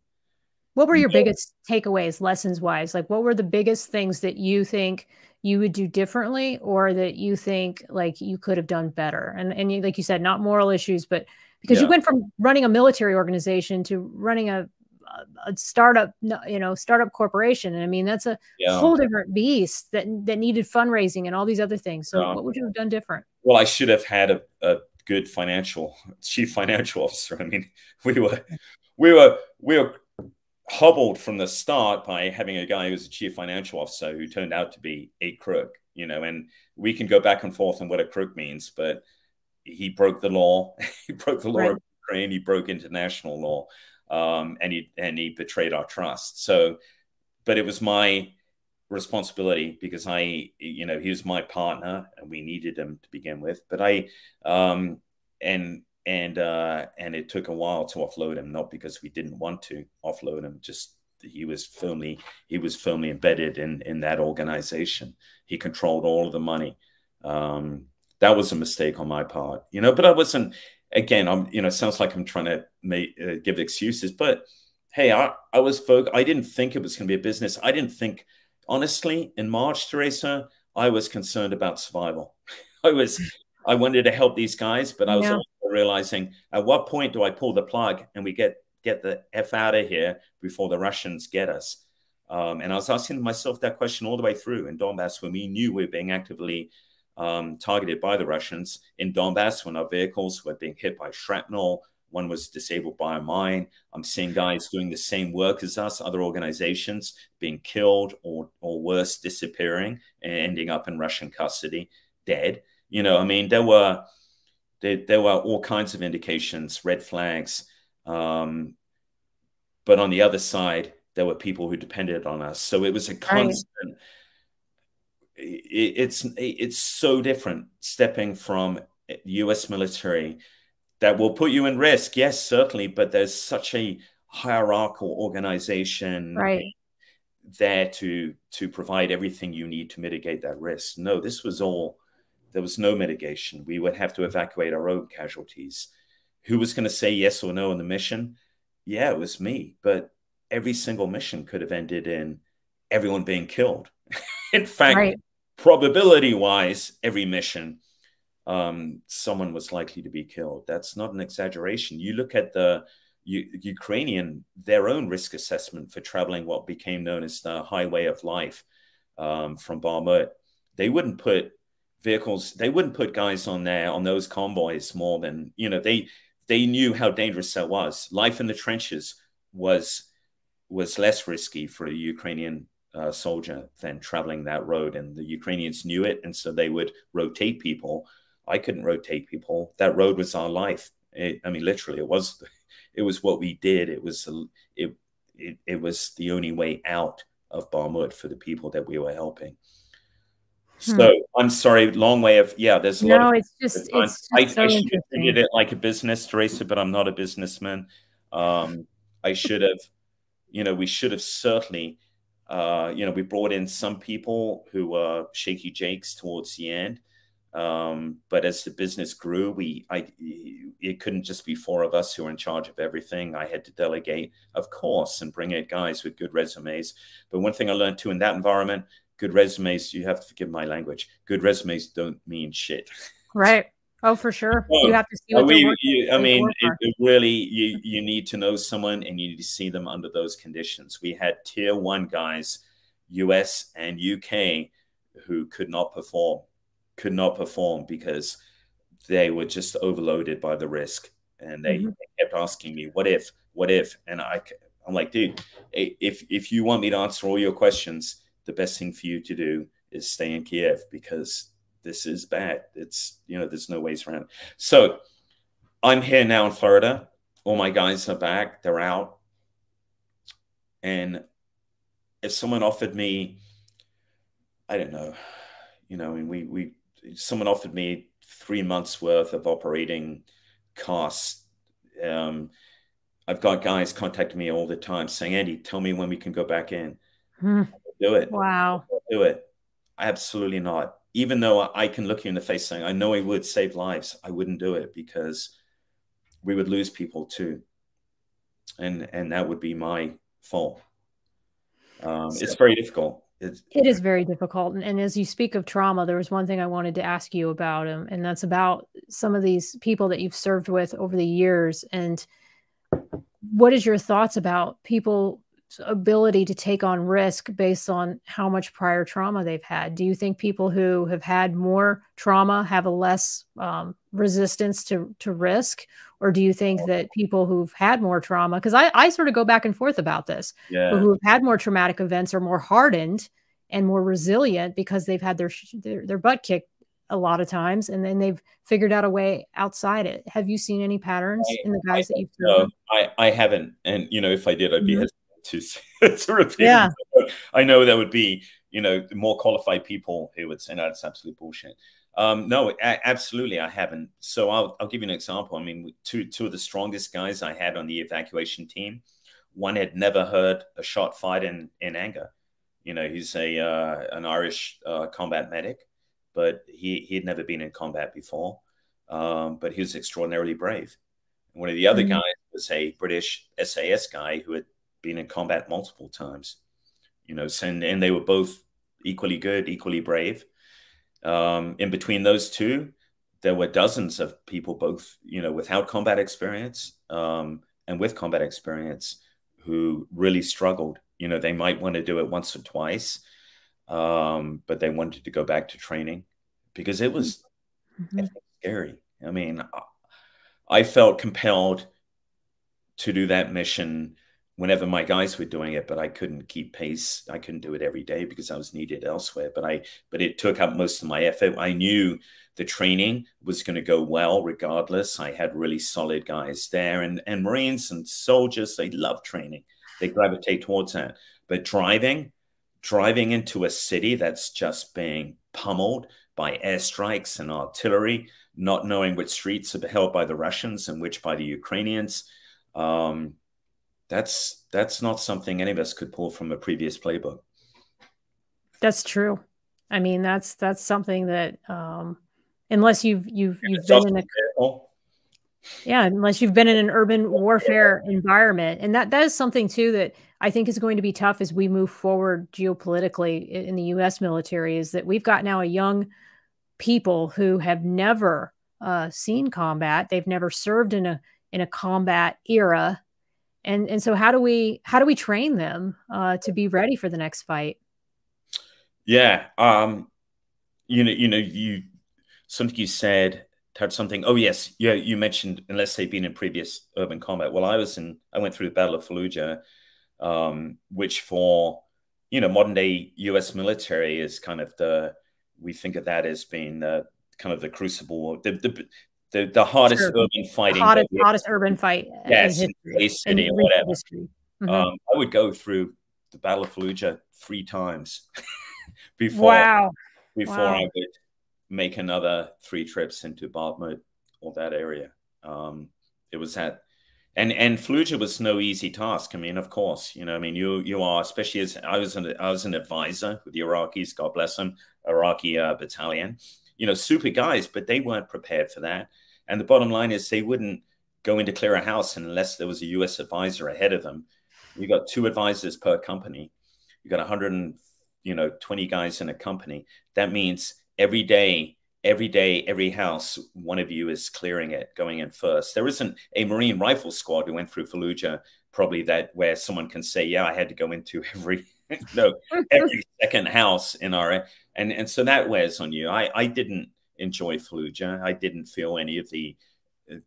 What were your biggest takeaways, lessons wise? Like, what were the biggest things that you think you would do differently, or that you think like you could have done better? And you, like you said, not moral issues, but because you went from running a military organization to running a startup, startup corporation. And I mean, that's a whole different beast that needed fundraising and all these other things. So what would you have done different? Well, I should have had a good chief financial officer. I mean, we were hobbled from the start by having a guy who was a chief financial officer who turned out to be a crook, you know, and we can go back and forth on what a crook means, but he broke the law. He broke the law of Ukraine. He broke international law. And he betrayed our trust. So, but it was my responsibility, because he was my partner and we needed him to begin with. But and it took a while to offload him, not because we didn't want to offload him, just he was firmly embedded in that organization. He controlled all of the money. That was a mistake on my part, you know, but I wasn't, again, it sounds like I'm trying to give excuses, but hey, I didn't think it was going to be a business. I didn't think, honestly, in March, Teresa, I was concerned about survival. I wanted to help these guys, but I was also realizing, at what point do I pull the plug and we get the F out of here before the Russians get us? And I was asking myself that question all the way through in Donbass, when we knew we were being actively targeted by the Russians. In Donbass, when our vehicles were being hit by shrapnel, one was disabled by a mine. I'm seeing guys doing the same work as us, other organizations being killed or worse, disappearing and ending up in Russian custody, dead. I mean, there were all kinds of indications, red flags. But on the other side, there were people who depended on us. So it was a constant. It's so different stepping from the U.S. military that will put you in risk. Yes, certainly, but there's such a hierarchical organization there to provide everything you need to mitigate that risk. No, there was no mitigation. We would have to evacuate our own casualties. Who was going to say yes or no on the mission? Yeah, it was me, but every single mission could have ended in everyone being killed. In fact, probability-wise, every mission, someone was likely to be killed. That's not an exaggeration. You look at the Ukrainian, their own risk assessment for traveling what became known as the highway of life from Bakhmut. They wouldn't put guys on those convoys more than, they knew how dangerous that was. Life in the trenches was less risky for a Ukrainian soldier than traveling that road, and the Ukrainians knew it, and so they would rotate people. I couldn't rotate people. That road was our life. I mean, literally, it was what we did. It was the only way out of Bakhmut for the people that we were helping. So I'm sorry, long way of, there's a lot of. I should have treated it like a business, Teresa, but I'm not a businessman. I should have, we should have certainly, we brought in some people who were shaky jakes towards the end. But as the business grew, it couldn't just be 4 of us who were in charge of everything. I had to delegate, of course, and bring in guys with good resumes. But one thing I learned too in that environment, good resumes, you have to forgive my language, good resumes don't mean shit. Right. Oh, for sure. You have to see what they're working. I mean, really, you need to know someone and you need to see them under those conditions. We had tier 1 guys, US and UK, who could not perform because they were just overloaded by the risk. And they kept asking me, what if? And I'm like, dude, if you want me to answer all your questions, the best thing for you to do is stay in Kiev, because this is bad. It's, there's no ways around. So I'm here now in Florida. All my guys are back. They're out. And if someone offered me, I don't know, someone offered me 3 months worth of operating costs. I've got guys contacting me all the time saying, Andy, tell me when we can go back in. Do it. Wow. Do it. Absolutely not. Even though I can look you in the face saying, I know it would save lives, I wouldn't do it, because we would lose people too. And that would be my fault. It's very difficult. It is very difficult. And as you speak of trauma, there was one thing I wanted to ask you about, and that's about some of these people that you've served with over the years. And what is your thoughts about people's ability to take on risk based on how much prior trauma they've had? Do you think people who have had more trauma have a less resistance to risk? Or do you think that people who've had more trauma, because I sort of go back and forth about this, but who have had more traumatic events are more hardened and more resilient because they've had their butt kicked a lot of times, and then they've figured out a way outside it. Have you seen any patterns in the guys that you've seen? No, I haven't. And, if I did, I'd be hesitant to repeat. Yeah. I know there would be, more qualified people who would say, no, that's absolute bullshit. No, absolutely, I haven't. So I'll give you an example. I mean, two of the strongest guys I had on the evacuation team, one had never heard a shot fired in anger. He's an Irish combat medic, but he had never been in combat before. but he was extraordinarily brave. And one of the other guys was a British S.O.S guy who had been in combat multiple times, you know, and they were both equally good, equally brave. In between those two, there were dozens of people, both, you know, without combat experience and with combat experience, who really struggled. You know, they might want to do it once or twice, but they wanted to go back to training because it was scary. I mean, I felt compelled to do that mission whenever my guys were doing it, but I couldn't keep pace. I couldn't do it every day because I was needed elsewhere. But it took up most of my effort. I knew the training was going to go well regardless. I had really solid guys there, and Marines and soldiers, they love training. They gravitate towards that. But driving into a city that's just being pummeled by airstrikes and artillery, not knowing which streets are held by the Russians and which by the Ukrainians, that's not something any of us could pull from a previous playbook. That's true. I mean, that's something that unless you've been in unless you've been in an urban warfare environment, and that is something too that I think is going to be tough as we move forward geopolitically in the U.S. military, is that we've got now a young people who have never seen combat. They've never served in a combat era. And so how do we train them to be ready for the next fight? Yeah. Something you said had something. Oh yes. Yeah. You mentioned, unless they've been in previous urban combat. Well, I went through the Battle of Fallujah, which for, you know, modern day US military is kind of we think of that as being kind of the crucible, the hardest urban fighting, hottest urban fight, yes, in history, or whatever. I would go through the Battle of Fallujah 3 times before I would make another 3 trips into Bakhmut or that area. It was that, and Fallujah was no easy task. I mean, of course, you know, I mean, you are, especially as I was an advisor with the Iraqis, God bless them, Iraqi battalion. You know, super guys, but they weren't prepared for that. And the bottom line is they wouldn't go in to clear a house unless there was a U.S. advisor ahead of them. You got 2 advisors per company. You got 120 guys in a company. That means every day, every house, one of you is clearing it, going in first. There isn't a Marine rifle squad who went through Fallujah, probably that where someone can say, yeah, I had to go into every second house in our, and so that wears on you. I didn't enjoy Fallujah. I didn't feel any of the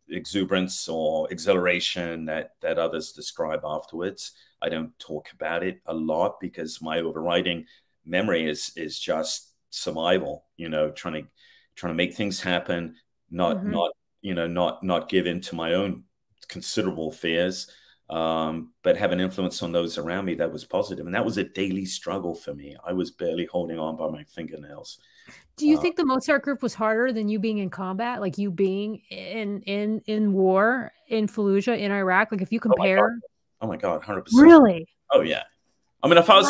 exuberance or exhilaration that others describe afterwards. I don't talk about it a lot because my overriding memory is just survival, you know, trying to make things happen, not give in to my own considerable fears, but have an influence on those around me that was positive. And that was a daily struggle for me. I was barely holding on by my fingernails. Do you think the Mozart Group was harder than you being in combat, like you being in war in Fallujah in Iraq? Like if you compare, oh my God, 100%. Really? Oh yeah. I mean, if I was,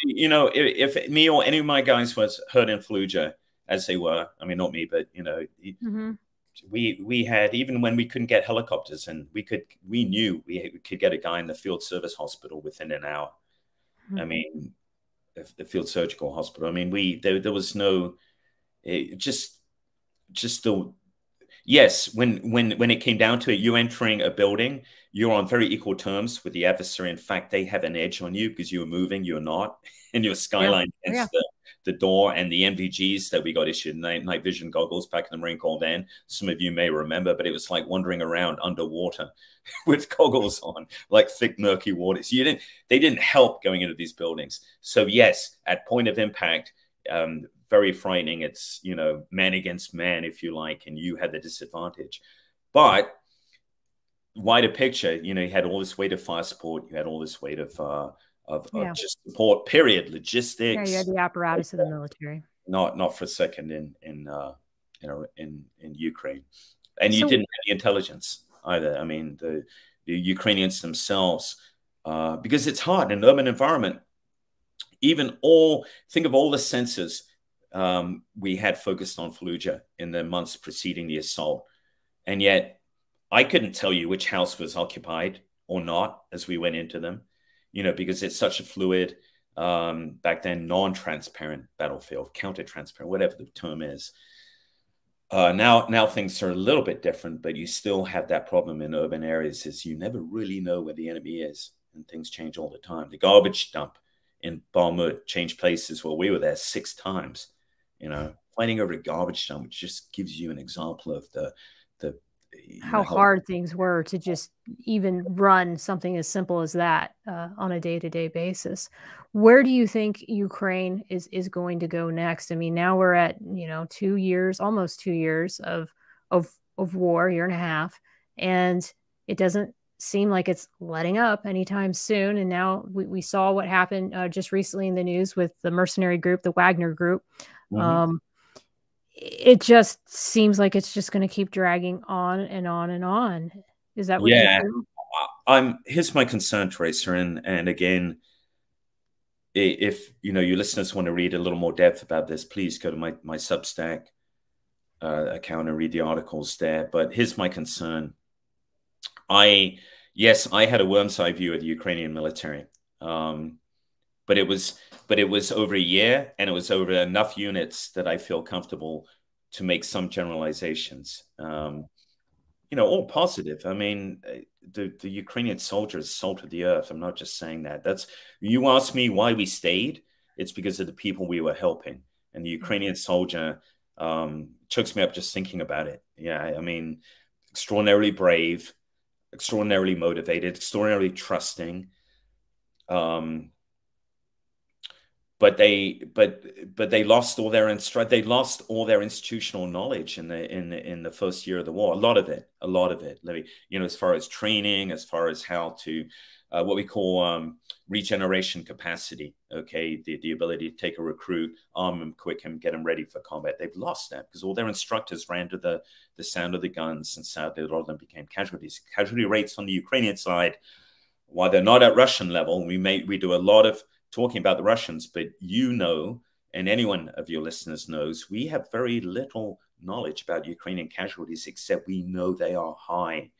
you know, if me or any of my guys was hurt in Fallujah, as they were, I mean, not me, but you know, we had, even when we couldn't get helicopters, and we knew we could get a guy in the field service hospital within an hour. I mean, the field surgical hospital. I mean, there was no, yes, when it came down to it, you entering a building, you're on very equal terms with the adversary. In fact, they have an edge on you because you were moving, you're not, and your skyline against the door, and the NVGs that we got issued, night vision goggles back in the Marine Corps then. Some of you may remember, but it was like wandering around underwater with goggles on, like thick, murky waters. They didn't help going into these buildings. So yes, at point of impact, very frightening. It's, you know, man against man, if you like, and you had the disadvantage. But wider picture, you know, you had all this weight of fire support, you had all this weight of just support, period, logistics. Yeah, you had the apparatus of the military. Not for a second in Ukraine, and you didn't have the intelligence either. I mean, the Ukrainians themselves, because it's hard in an urban environment. Think of all the sensors we had focused on Fallujah in the months preceding the assault. And yet I couldn't tell you which house was occupied or not as we went into them, because it's such a fluid, back then, non-transparent battlefield, counter-transparent, whatever the term is. Now things are a little bit different, but you still have that problem in urban areas, is you never really know where the enemy is, and things change all the time. The garbage dump in Barmut changed places. Well, we were there 6 times, fighting over a garbage dump, which just gives you an example of how hard things were to just even run something as simple as that on a day-to-day basis. Where do you think Ukraine is going to go next? I mean, now we're at 2 years, almost 2 years of war, 1.5 years, and it doesn't seem like it's letting up anytime soon. And now we saw what happened just recently in the news with the mercenary group, the Wagner Group. Mm-hmm. It just seems like it's just going to keep dragging on and on and on. Is that what you feel? Here's my concern, Tracer, and again, if your listeners want to read a little more depth about this, please go to my Substack account and read the articles there. But here's my concern. Yes, I had a worm's eye view of the Ukrainian military, but it was over a year, and it was over enough units that I feel comfortable to make some generalizations. All positive. I mean, the Ukrainian soldiers salted the earth. I'm not just saying that. You ask me why we stayed, it's because of the people we were helping. And the Ukrainian soldier chokes me up just thinking about it. Yeah, I mean, extraordinarily brave, extraordinarily motivated, extraordinarily trusting. But they lost all their institutional knowledge in the first year of the war. A lot of it. As far as training, as far as how to what we call regeneration capacity. Okay, the ability to take a recruit, arm him, quick him, get him ready for combat. They've lost that because all their instructors ran to the sound of the guns, and sadly, a lot of them became casualties. Casualty rates on the Ukrainian side, while they're not at Russian level, we do a lot of talking about the Russians, but and anyone of your listeners knows, we have very little knowledge about Ukrainian casualties, except we know they are high.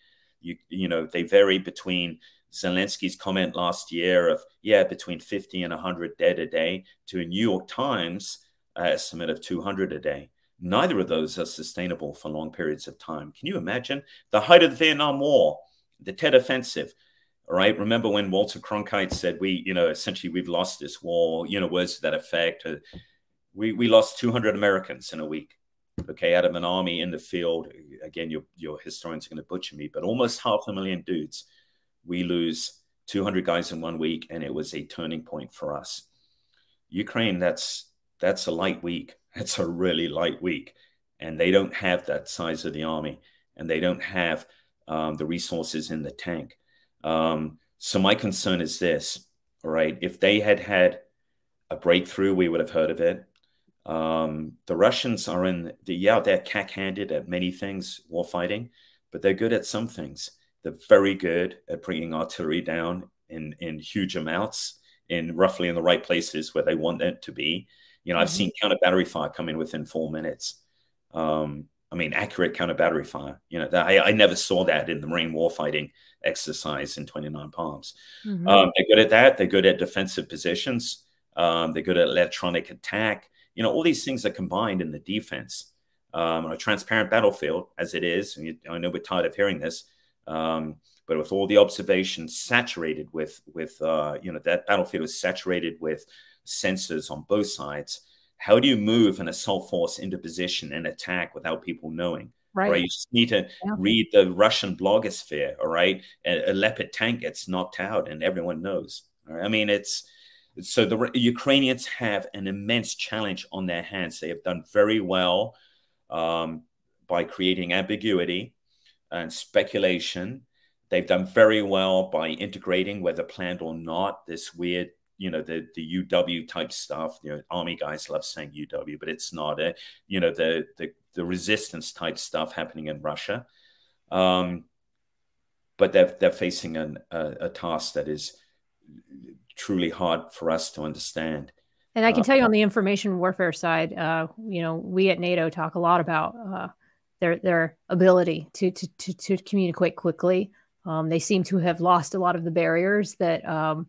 They vary between Zelensky's comment last year of, between 50 and 100 dead a day, to a New York Times estimate of 200 a day. Neither of those are sustainable for long periods of time. Can you imagine the height of the Vietnam War, the Tet Offensive? All right. Remember when Walter Cronkite said essentially we've lost this war, words to that effect. We lost 200 Americans in a week, okay, out of an army in the field. Again, your historians are going to butcher me, but almost 500,000 dudes. We lose 200 guys in 1 week, and it was a turning point for us. Ukraine, that's a light week. That's a really light week. And they don't have that size of the army, and they don't have the resources in the tank. So my concern is this, all right? If they had had a breakthrough, we would have heard of it. The Russians are they're cack-handed at many things, war fighting, but they're good at some things. They're very good at bringing artillery down in huge amounts, roughly in the right places where they want it to be. I've seen counter battery fire come in within 4 minutes. Accurate counter battery fire. I never saw that in the Marine warfighting exercise in 29 Palms. They're good at that. They're good at defensive positions. They're good at electronic attack. All these things are combined in the defense. On a transparent battlefield, as it is, and I know we're tired of hearing this, but with all the observations saturated with that battlefield is saturated with sensors on both sides. How do you move an assault force into position and attack without people knowing? Right. You just need to read the Russian blogosphere. All right. A Leopard tank gets knocked out and everyone knows. All right? I mean, so the Ukrainians have an immense challenge on their hands. They have done very well by creating ambiguity and speculation. They've done very well by integrating, whether planned or not, this weird, the UW type stuff. Army guys love saying UW, but it's not the resistance type stuff happening in Russia. But they're facing a task that is truly hard for us to understand. And I can tell you on the information warfare side, you know, we at NATO talk a lot about their ability to communicate quickly. They seem to have lost a lot of the barriers that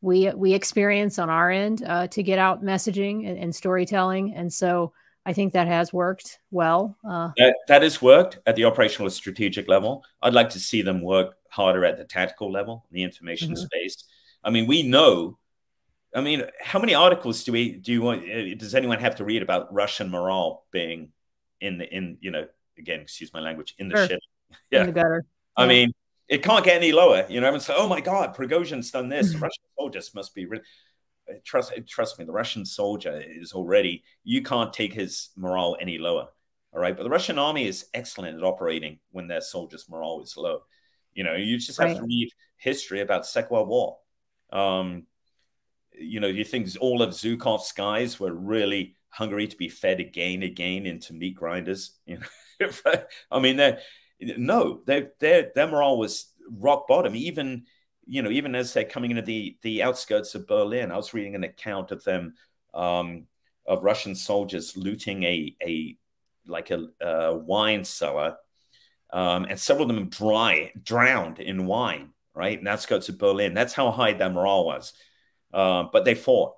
we experience on our end to get out messaging and storytelling. And so I think that has worked well. That has worked at the operational and strategic level. I'd like to see them work harder at the tactical level, the information space. I mean, we know. I mean, how many articles does anyone have to read about Russian morale being in you know, again, excuse my language, in the shit? Yeah. In the gutter. I mean, it can't get any lower. You know, everyone's like, oh my God, Prigozhin's done this. The Russian soldiers must be really. Trust me, the Russian soldier is already, you can't take his morale any lower. All right. But the Russian army is excellent at operating when their soldiers' morale is low. You know, you just have to read history about the Second World War. You know, you think all of Zhukov's guys were really hungry to be fed again into meat grinders? You know, I mean, their morale was rock bottom. Even, you know, even as they're coming into the outskirts of Berlin, I was reading an account of them, of Russian soldiers looting a wine cellar, and several of them drowned in wine. Right, and outskirts of Berlin. That's how high their morale was. But they fought.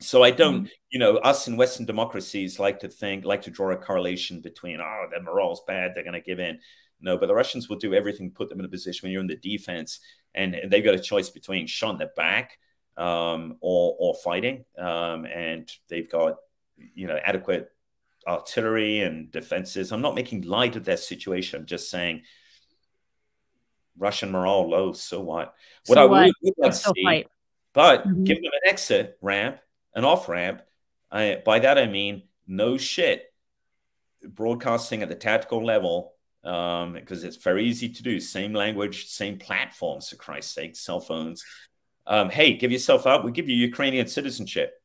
So I don't, you know, us in Western democracies like to draw a correlation between, oh, their morale's bad, they're going to give in. No, but the Russians will do everything to put them in a position when you're in the defense, and they've got a choice between shot in the back or fighting. And they've got, you know, adequate artillery and defenses. I'm not making light of their situation. I'm just saying Russian morale low, so what? What I would like to see, but give them an exit ramp, an off ramp. By that I mean no shit broadcasting at the tactical level, because it's very easy to do. Same language, same platforms, for Christ's sake, cell phones. Hey, give yourself up. We give you Ukrainian citizenship.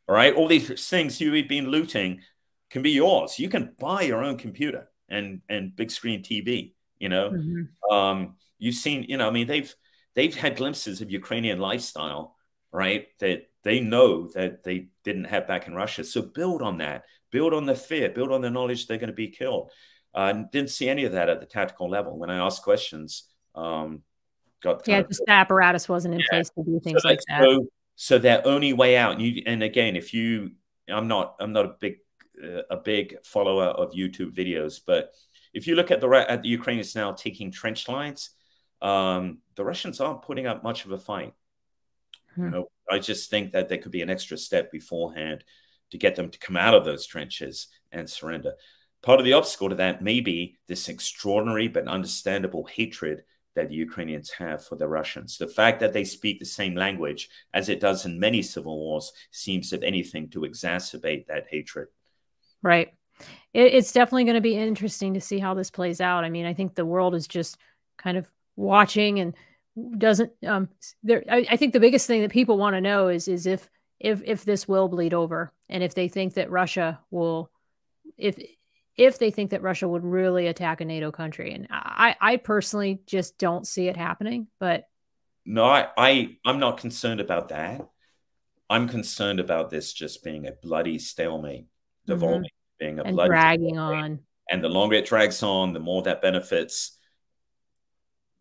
All right, all these things you've been looting can be yours. You can buy your own computer and big screen TV. You know. You've seen, you know, I mean, they've had glimpses of Ukrainian lifestyle, right? That they know that they didn't have back in Russia. So build on that, build on the fear, build on the knowledge they're going to be killed. Didn't see any of that at the tactical level. When I asked questions, just the apparatus wasn't in place to do things like that. So their only way out, and again, I'm not a big follower of YouTube videos, but if you look at the Ukrainians now taking trench lines, the Russians aren't putting up much of a fight. You know, I just think that there could be an extra step beforehand to get them to come out of those trenches and surrender. Part of the obstacle to that may be this extraordinary but understandable hatred that the Ukrainians have for the Russians. The fact that they speak the same language as it does in many civil wars seems, if anything, to exacerbate that hatred. Right. It's definitely going to be interesting to see how this plays out. I mean, I think the world is just kind of watching and doesn't I think the biggest thing that people want to know is if this will bleed over, and if they think that Russia will, if they think that Russia would really attack a NATO country. And I personally just don't see it happening. But no, I'm not concerned about that. I'm concerned about this just being a bloody stalemate, devolving, being a bloody dragging on. And the longer it drags on, the more that benefits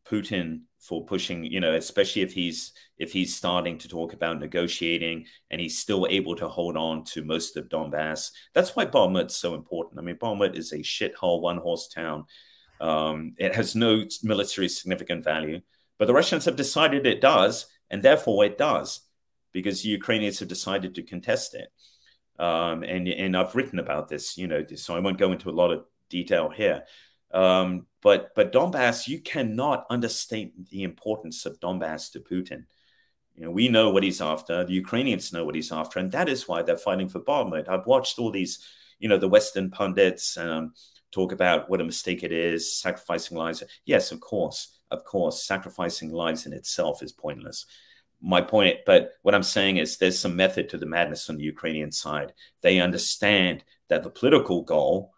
Putin for pushing, you know, especially if he's starting to talk about negotiating and he's still able to hold on to most of Donbass. That's why Bakhmut's so important. I mean, Bakhmut is a shithole, one-horse town. It has no military significant value, but the Russians have decided it does, and therefore it does, because the Ukrainians have decided to contest it. And I've written about this, you know, so I won't go into a lot of detail here. But Donbass, you cannot understate the importance of Donbass to Putin. You know, we know what he's after. The Ukrainians know what he's after, and that is why they're fighting for Bakhmut. I've watched all these, you know, the Western pundits talk about what a mistake it is, sacrificing lives. Yes, of course, sacrificing lives in itself is pointless. My point, but what I'm saying is there's some method to the madness on the Ukrainian side. They understand that the political goal,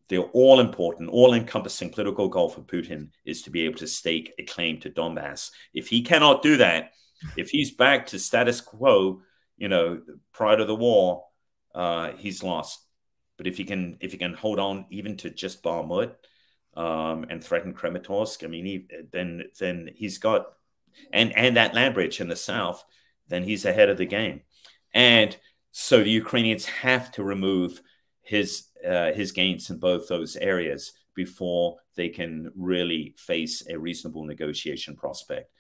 the all-important, all-encompassing political goal for Putin is to be able to stake a claim to Donbass. If he cannot do that, if he's back to status quo, prior to the war, he's lost. But if he can hold on even to just Bakhmut and threaten Kramatorsk, I mean, then he's got and that land bridge in the south, then he's ahead of the game. And so the Ukrainians have to remove his gains in both those areas before they can really face a reasonable negotiation prospect.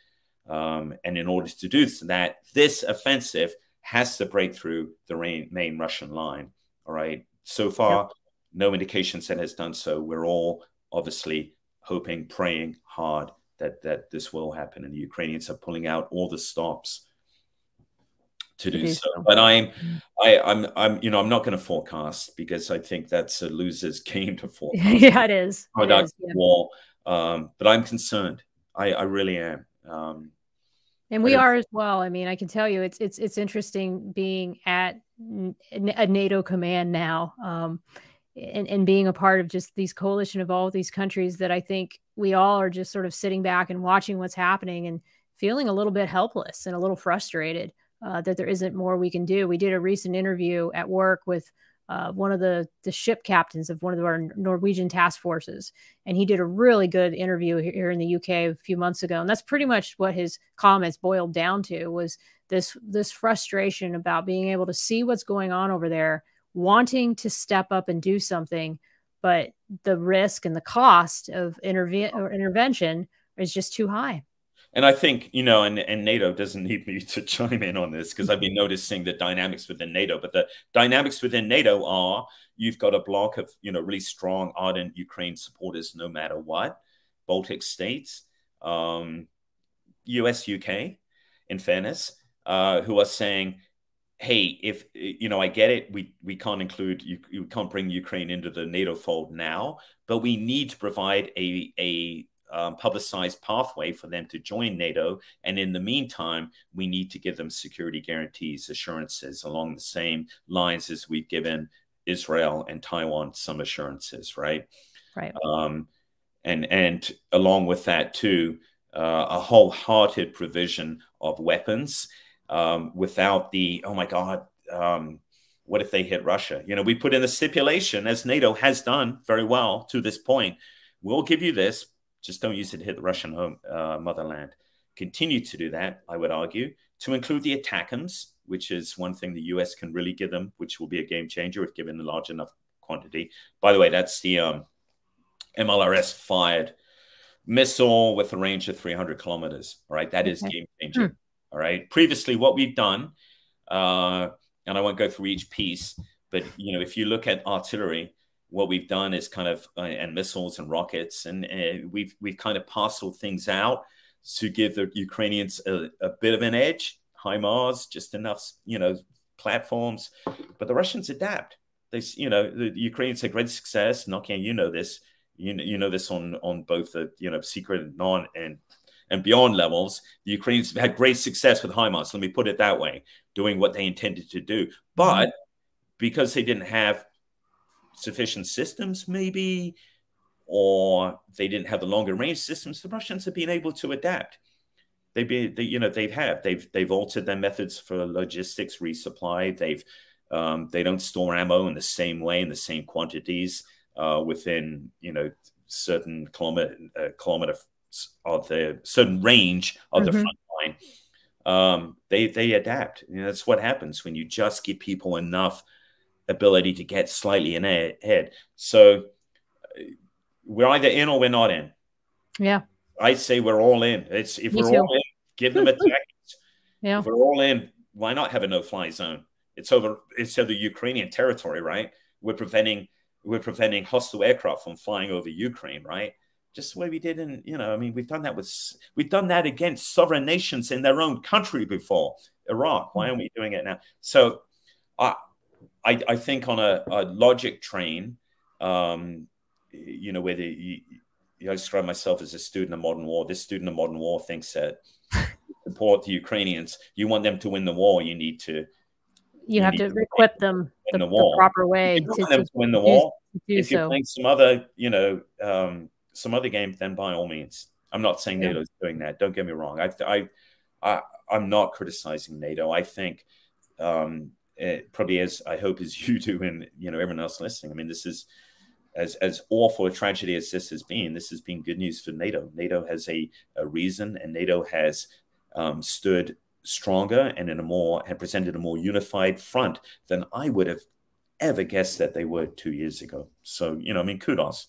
And in order to do that, this offensive has to break through the main Russian line. All right. So far, no indications that it has done so. We're all obviously hoping, praying hard that this will happen, and the Ukrainians are pulling out all the stops to do so. But I'm not going to forecast, because I think that's a loser's game to forecast. Yeah, it is. War. But I'm concerned. I really am. And we are as well. I mean, I can tell you, it's interesting being at a NATO command now, and being a part of just these coalition of all these countries that I think we all are just sort of sitting back and watching what's happening and feeling a little bit helpless and a little frustrated that there isn't more we can do. We did a recent interview at work with one of the ship captains of one of our Norwegian task forces. And he did a really good interview here in the UK a few months ago. And that's pretty much what his comments boiled down to, was this frustration about being able to see what's going on over there, wanting to step up and do something, but the risk and the cost of intervention is just too high. And I think, and NATO doesn't need me to chime in on this, because I've been noticing the dynamics within NATO. But the dynamics within NATO are, you've got a block of, really strong, ardent Ukraine supporters no matter what. Baltic states, US, UK, in fairness, who are saying, hey, if, I get it, we can't include, you can't bring Ukraine into the NATO fold now, but we need to provide a publicized pathway for them to join NATO. And in the meantime, we need to give them security guarantees, assurances along the same lines as we've given Israel and Taiwan some assurances, right? Right. And along with that too, a wholehearted provision of weapons without the, oh my God, what if they hit Russia? We put in a stipulation, as NATO has done very well to this point. We'll give you this, just don't use it to hit the Russian motherland. Continue to do that, I would argue, to include the ATACMS, which is one thing the US can really give them, which will be a game changer if given a large enough quantity. By the way, that's the MLRS-fired missile with a range of 300 kilometers. All right, that is game changer. All right. Previously, what we've done, and I won't go through each piece, but if you look at artillery, what we've done is kind of, and missiles and rockets, and we've kind of parceled things out to give the Ukrainians a bit of an edge. HIMARS, just enough, platforms, but the Russians adapt. The Ukrainians had great success. Nokia, this, this on both the secret and non and beyond levels. The Ukrainians have had great success with HIMARS. Let me put it that way, doing what they intended to do, but because they didn't have sufficient systems, maybe, or they didn't have the longer range systems, the Russians have been able to adapt. They've altered their methods for logistics resupply. They don't store ammo in the same way, in the same quantities within certain kilometer of the certain range of the front line. They adapt. That's what happens when you just give people enough ability to get slightly ahead. So we're either in or we're not in. Yeah. I say we're all in. If we're all in, give them attacks. If we're all in, why not have a no-fly zone? It's over Ukrainian territory, right? We're preventing hostile aircraft from flying over Ukraine, right? Just the way we did in, we've done that against sovereign nations in their own country before. Iraq. Why aren't we doing it now? So I think on a logic train, where I describe myself as a student of modern war. This student of modern war thinks that support the Ukrainians. You want them to win the war, you have to equip them the proper way to win the war. If you're playing some other, some other game, then by all means. I'm not saying NATO's doing that. Don't get me wrong. I'm not criticizing NATO. I think probably as I hope as you do, and everyone else listening. I mean, this is as awful a tragedy as this has been. This has been good news for NATO. NATO has a reason, and NATO has stood stronger and had presented a more unified front than I would have ever guessed that they were 2 years ago. So, I mean, kudos.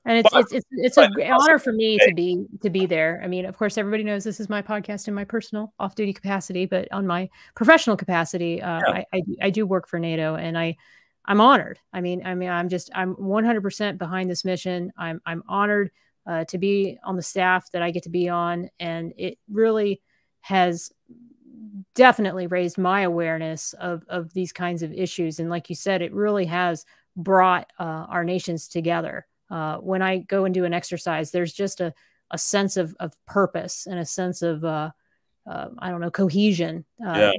And it's an honor for me to be there. I mean, of course, everybody knows this is my podcast in my personal off-duty capacity, but on my professional capacity, I do work for NATO, and I'm honored. I mean, I'm 100% behind this mission. I'm honored to be on the staff that I get to be on, and it really has definitely raised my awareness of these kinds of issues. And like you said, it really has brought our nations together. When I go and do an exercise, there's just a sense of purpose and a sense of, I don't know, cohesion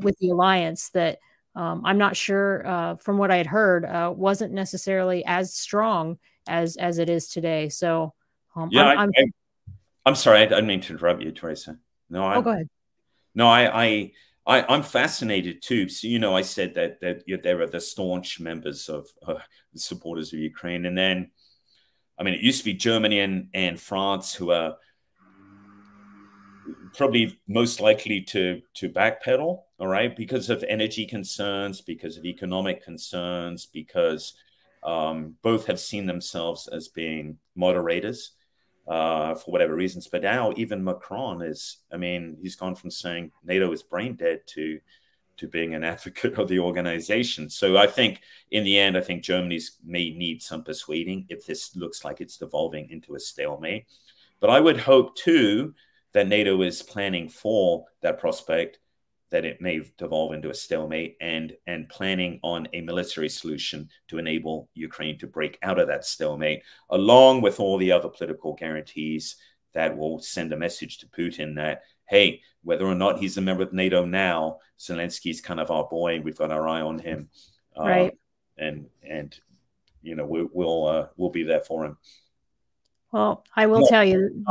with the alliance that I'm not sure from what I had heard wasn't necessarily as strong as it is today. So I'm sorry, I didn't mean to interrupt you, Teresa. No, go ahead. No, I'm fascinated too. So, I said that there are the staunch members of the supporters of Ukraine. And then, I mean, it used to be Germany and France who are probably most likely to backpedal, all right, because of energy concerns, because of economic concerns, because both have seen themselves as being moderators for whatever reasons. But now even Macron he's gone from saying NATO is brain dead to being an advocate of the organization. So I think in the end, Germany may need some persuading if this looks like it's devolving into a stalemate. But I would hope too that NATO is planning for that prospect, that it may devolve into a stalemate, and planning on a military solution to enable Ukraine to break out of that stalemate, along with all the other political guarantees that will send a message to Putin that, hey, whether or not he's a member of NATO now, Zelensky's kind of our boy. We've got our eye on him, right? And we'll be there for him. Well, I will tell you,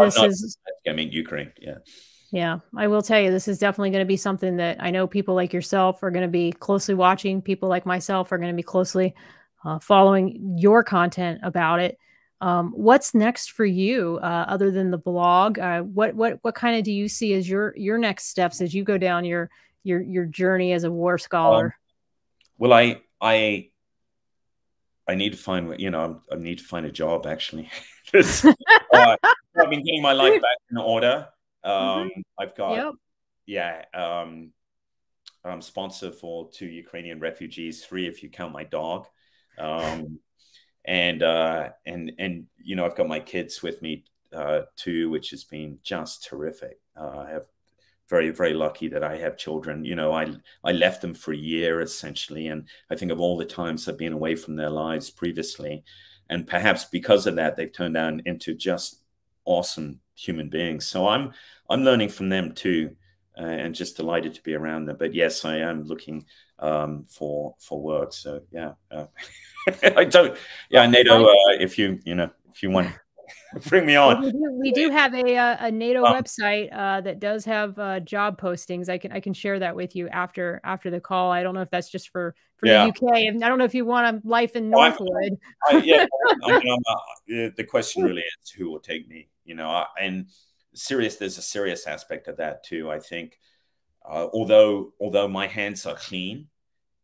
Ukraine, yeah. Yeah, I will tell you, this is definitely going to be something that I know people like yourself are going to be closely watching. People like myself are going to be closely following your content about it. What's next for you other than the blog? What kind of do you see as your next steps as you go down your journey as a war scholar? Well, I need to find, I need to find a job actually. I've been getting my life back in order. I've got, I'm sponsor for 2 Ukrainian refugees, 3 if you count my dog. And I've got my kids with me too, which has been just terrific. I have very, very lucky that I have children. I left them for a year essentially, and I think of all the times I've been away from their lives previously, and perhaps because of that, they've turned out into just awesome human beings. So I'm learning from them too, and just delighted to be around them. But yes, I am looking for work. So yeah, NATO. If you want, bring me on. Well, we do have a NATO website that does have job postings. I can share that with you after the call. I don't know if that's just for the UK. And I don't know if you want a life in Northwood. The question really is who will take me. And there's a serious aspect of that too. I think, although my hands are clean,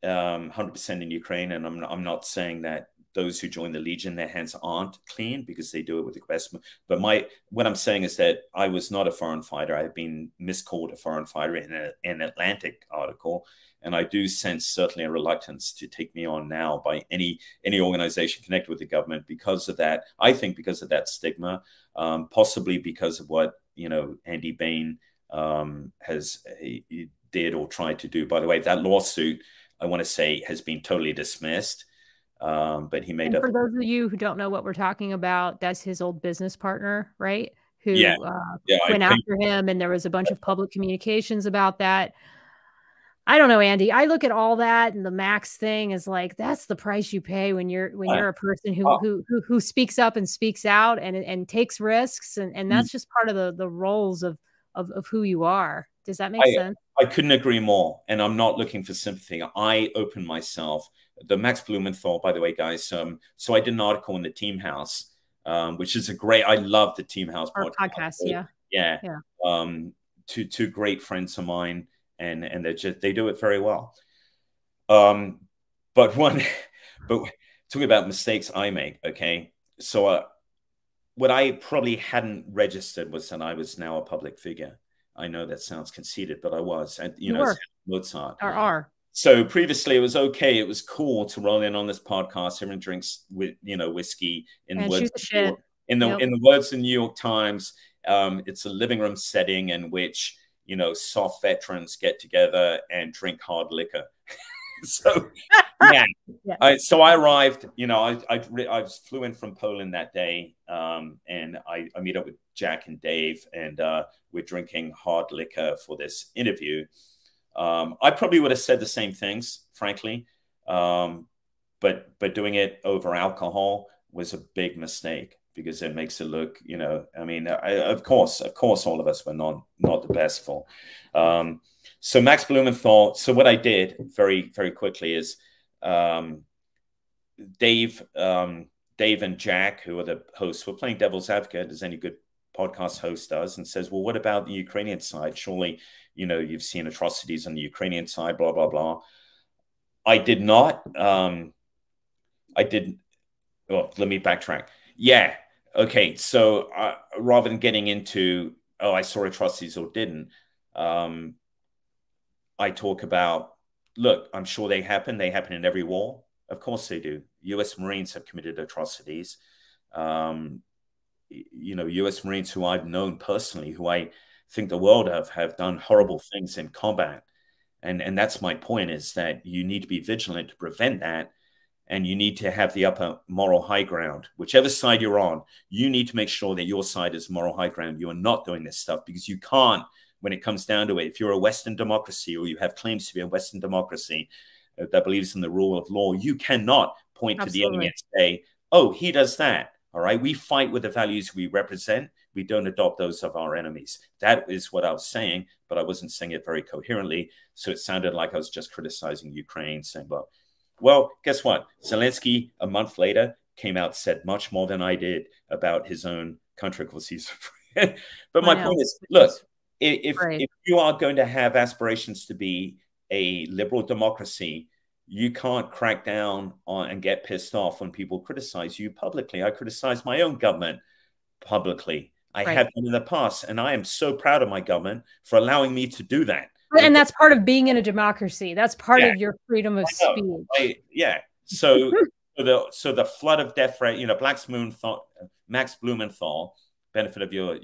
100% in Ukraine, and I'm not saying that those who join the Legion, their hands aren't clean because they do it with the best. But what I'm saying is that I was not a foreign fighter. I've been miscalled a foreign fighter in an Atlantic article. And I do sense certainly a reluctance to take me on now by any organization connected with the government because of that. I think because of that stigma, possibly because of what, Andy Bain did or tried to do. By the way, that lawsuit, I want to say, has been totally dismissed. But he made for those of you who don't know what we're talking about, that's his old business partner, right? Who went after him, and there was a bunch of public communications about that. I don't know, Andy. I look at all that, and the Max thing is like, that's the price you pay when you're a person who speaks up and speaks out and takes risks, and that's just part of the roles of of who you are. Does that make sense? I couldn't agree more. And I'm not looking for sympathy. I open myself. The Max Blumenthal, by the way, guys. So I did an article in the Team House, which is I love the Team House podcast. Yeah. Yeah. Two great friends of mine, and they do it very well. But talking about mistakes I make, okay. So what I probably hadn't registered was that I was now a public figure. I know that sounds conceited, but I was. And you know, Mozart. So previously, it was okay. It was cool to roll in on this podcast. Everyone drinks with whiskey in the words in the words of the New York Times. It's a living room setting in which soft veterans get together and drink hard liquor. So yeah, so I arrived. I flew in from Poland that day, and I meet up with Jack and Dave, and we're drinking hard liquor for this interview. I probably would have said the same things, frankly, but doing it over alcohol was a big mistake because it makes it look, I mean, of course, all of us were not the best for. So Max Blumenthal. So what I did very, very quickly is Dave and Jack, who are the hosts, were playing devil's advocate, as any good podcast host does, and says, well, what about the Ukrainian side? Surely, you've seen atrocities on the Ukrainian side, blah, blah, blah. I did not. Well, let me backtrack. Yeah. Okay. So rather than getting into, I saw atrocities or didn't, I talk about, look, I'm sure they happen. They happen in every war. Of course they do. U.S. Marines have committed atrocities. U.S. Marines who I've known personally, who I think the world have done horrible things in combat. And that's my point, is that you need to be vigilant to prevent that. And you need to have the upper moral high ground. Whichever side you're on, you need to make sure that your side is moral high ground. You are not doing this stuff, because you can't, when it comes down to it, if you're a Western democracy, or you have claims to be a Western democracy that believes in the rule of law, you cannot point to the enemy and say, oh, he does that. All right. We fight with the values we represent. We don't adopt those of our enemies. That is what I was saying, but I wasn't saying it very coherently. So it sounded like I was just criticizing Ukraine, saying, well, guess what? Zelensky, a month later, came out, said much more than I did about his own country, because he's but my point is, look, if you are going to have aspirations to be a liberal democracy, you can't crack down on and get pissed off when people criticize you publicly. I criticize my own government publicly. I have done in the past, and I am so proud of my government for allowing me to do that. And that's part of being in a democracy. That's part of your freedom of speech. So the flood of death threat, Max Blumenthal, benefit of your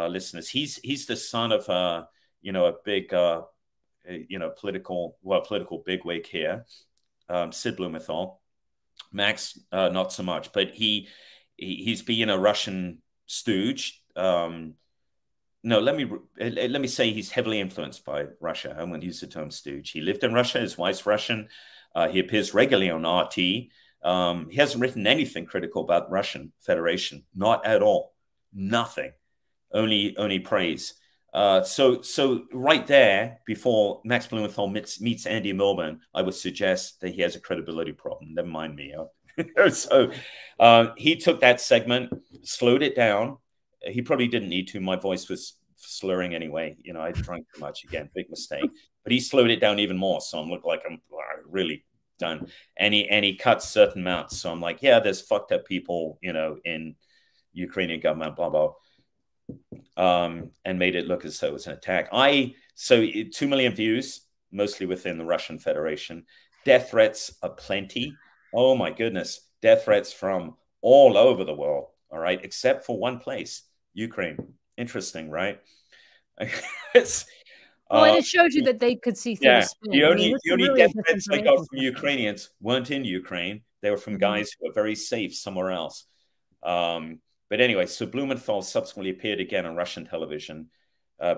listeners. He's the son of a big political bigwig here, Sid Blumenthal. Max, not so much, but he's being a Russian stooge. No, let me say he's heavily influenced by Russia. I won't use the term stooge. He lived in Russia. His wife's Russian. He appears regularly on RT. He hasn't written anything critical about Russian Federation. Not at all. Nothing. Only praise. So right there, before Max Blumenthal meets Andy Milburn, I would suggest that he has a credibility problem. Never mind me. So he took that segment, slowed it down. He probably didn't need to. My voice was slurring anyway. I drank too much again. Big mistake. But he slowed it down even more. So I'm looking like I'm really done. And he cut certain amounts. So I'm like, yeah, there's fucked up people, in Ukrainian government, blah, blah. And made it look as though it was an attack. So 2 million views, mostly within the Russian Federation. Death threats aplenty. Oh my goodness. Death threats from all over the world. All right. Except for one place, Ukraine. Interesting, right? Well, and it showed you that they could see through the spin. The only death threats I got from Ukrainians weren't in Ukraine. They were from guys who were very safe somewhere else. But anyway, so Blumenthal subsequently appeared again on Russian television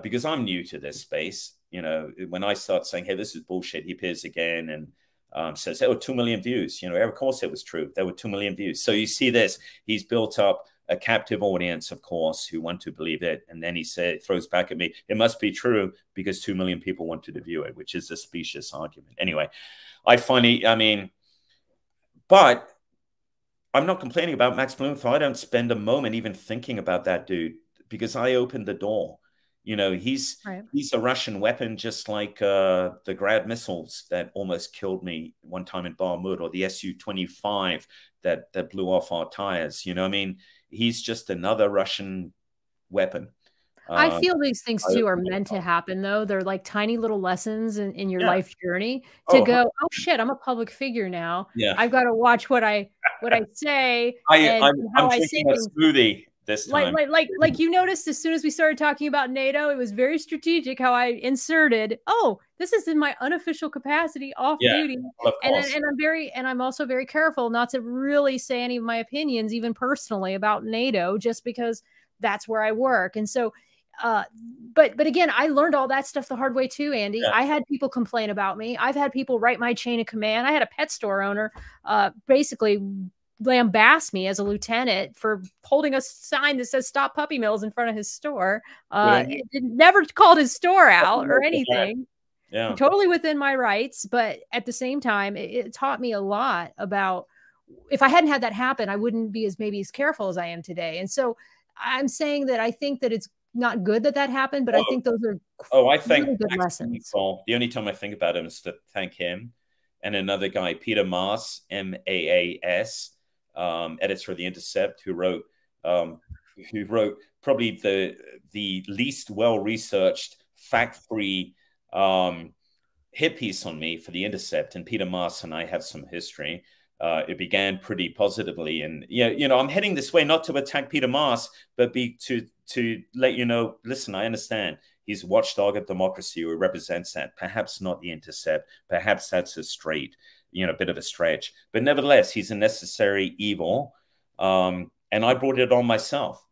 because I'm new to this space. When I start saying, hey, this is bullshit, he appears again and says, 2 million views. Of course it was true. There were 2 million views. So you see this, he's built up a captive audience, of course, who want to believe it. And then he throws back at me, it must be true because 2 million people wanted to view it, which is a specious argument. Anyway, but I'm not complaining about Max Blumenthal. I don't spend a moment even thinking about that dude because I opened the door. You know, he's a Russian weapon, just like the Grad missiles that almost killed me one time in Barmud, or the Su-25 that blew off our tires. You know, I mean, he's just another Russian weapon. I feel these things too are meant to happen, though. They're like tiny little lessons in your life journey to go, oh shit, I'm a public figure now. Yeah, I've got to watch what I say and how I say things. Smoothie this time. Like you noticed as soon as we started talking about NATO, it was very strategic how I inserted, oh, this is in my unofficial capacity off duty. And I'm also very careful not to really say any of my opinions, even personally, about NATO, just because that's where I work. And so but again, I learned all that stuff the hard way too, Andy. I had people complain about me. I've had people write my chain of command. I had a pet store owner basically lambast me as a lieutenant for holding a sign that says "Stop Puppy Mills" in front of his store. It never called his store out or anything. Yeah, totally within my rights. But at the same time, it taught me a lot about, if I hadn't had that happen, I wouldn't be maybe as careful as I am today. And so I'm saying that I think that it's not good that happened, but I think those are really good lessons. The only time I think about him is to thank him and another guy, Peter Maas, M-A-A-S, editor of The Intercept, who wrote probably the least well-researched, fact-free hit piece on me for The Intercept. And Peter Maas and I have some history. It began pretty positively, and I'm heading this way not to attack Peter Maas, but to let you know, listen, I understand he's a watchdog of democracy who represents that. Perhaps not The Intercept, perhaps that's a bit of a stretch, but nevertheless, he's a necessary evil. And I brought it on myself.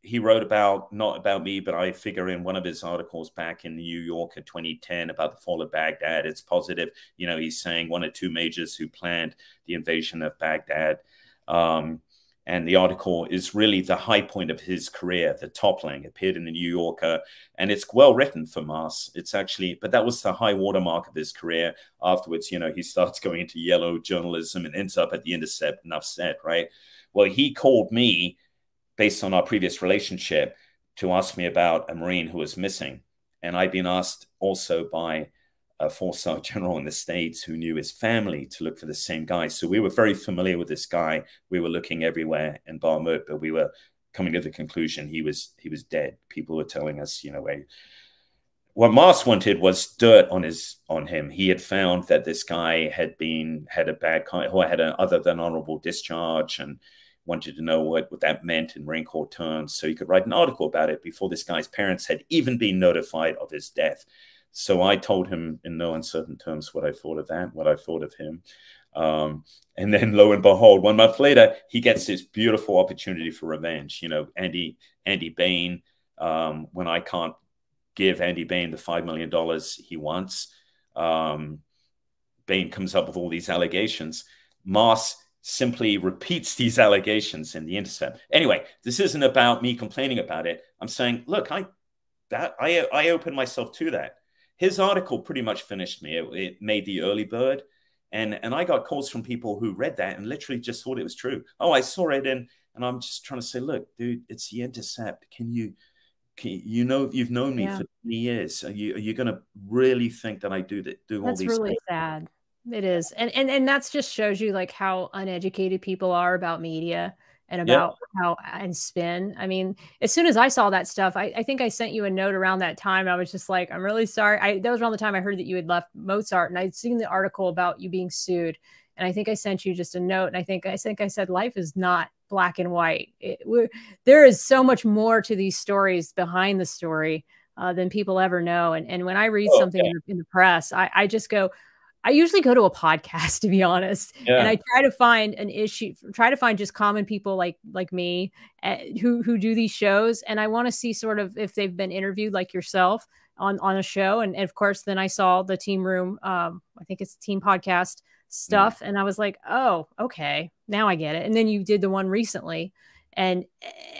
He wrote about, not about me, but I figure in one of his articles back in New York in 2010 about the fall of Baghdad. It's positive. He's saying one or two majors who planned the invasion of Baghdad. And the article is really the high point of his career, the toppling, appeared in the New Yorker. And it's well written for Maas. It's actually, but that was the high watermark of his career. Afterwards, he starts going into yellow journalism and ends up at The Intercept. Enough said, right? Well, he called me, based on our previous relationship, to ask me about a Marine who was missing. And I'd been asked also by a 4-star general in the States who knew his family to look for the same guy. So we were very familiar with this guy. We were looking everywhere in Barmut, but we were coming to the conclusion he was dead. People were telling us, what Maas wanted was dirt on him. He had found that this guy had a bad kind, who had an other than honorable discharge, and wanted to know what that meant in Marine Corps terms, so he could write an article about it before this guy's parents had even been notified of his death. So I told him in no uncertain terms what I thought of that, what I thought of him. And then lo and behold, 1 month later, he gets this beautiful opportunity for revenge. Andy Bain, when I can't give Andy Bain the $5 million he wants, Bain comes up with all these allegations. Maas simply repeats these allegations in The Intercept. Anyway, this isn't about me complaining about it. I'm saying, look, I opened myself to that. His article pretty much finished me. It made the early bird. And I got calls from people who read that and literally just thought it was true. Oh, I saw it. And I'm just trying to say, look, dude, it's The Intercept. You've known me for 20 years. Are you going to really think that I do all these things? That's really sad. It is. And that's just shows you like how uneducated people are about media and about how and spin. I mean, as soon as I saw that stuff, I think I sent you a note around that time. I was just like, I'm really sorry. That was around the time I heard that you had left Mozart, and I'd seen the article about you being sued. And I think I sent you just a note. And I think I said, life is not black and white. There is so much more to these stories behind the story than people ever know. And when I read something in the press, I just go, I usually go to a podcast, to be honest, and I try to find an issue, try to find just common people like me who do these shows. And I want to see sort of if they've been interviewed like yourself on a show. And of course, then I saw the Team Room, I think it's Team Podcast stuff. And I was like, oh, okay, now I get it. And then you did the one recently. And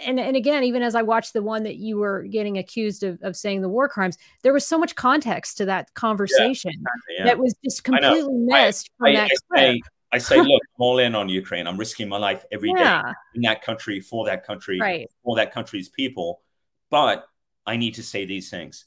again, even as I watched the one that you were getting accused of saying the war crimes, there was so much context to that conversation that was just completely missed from that clip. I say, look, I'm all in on Ukraine. I'm risking my life every day in that country, for that country, for that country's people. But I need to say these things.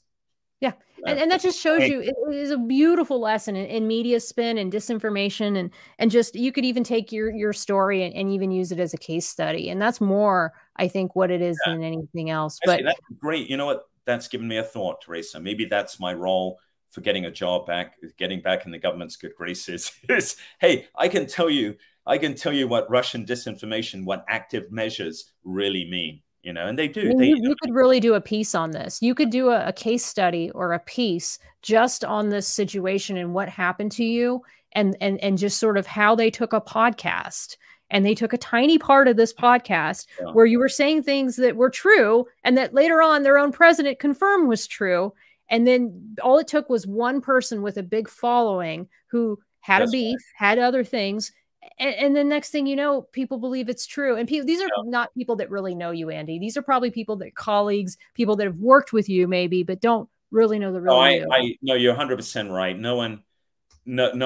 Yeah. And that just shows you it is a beautiful lesson in media spin and disinformation, and just, you could even take your story and even use it as a case study. And that's more, I think, what it is than anything else. Actually, but that's great. You know what? That's given me a thought, Teresa. Maybe that's my role for getting a job back, getting back in the government's good graces. Is, hey, I can tell you what Russian disinformation, what active measures really mean. You know, and they do. You could really do a piece on this. You could do a case study or a piece just on this situation and what happened to you, and just sort of how they took a podcast and they took a tiny part of this podcast where you were saying things that were true and that later on their own president confirmed was true. And then all it took was one person with a big following who had a beef, had other things. And the next thing you know, people believe it's true. And these are not people that really know you, Andy. These are probably people that colleagues, people that have worked with you maybe, but don't really know the real you. No, you're 100% right. No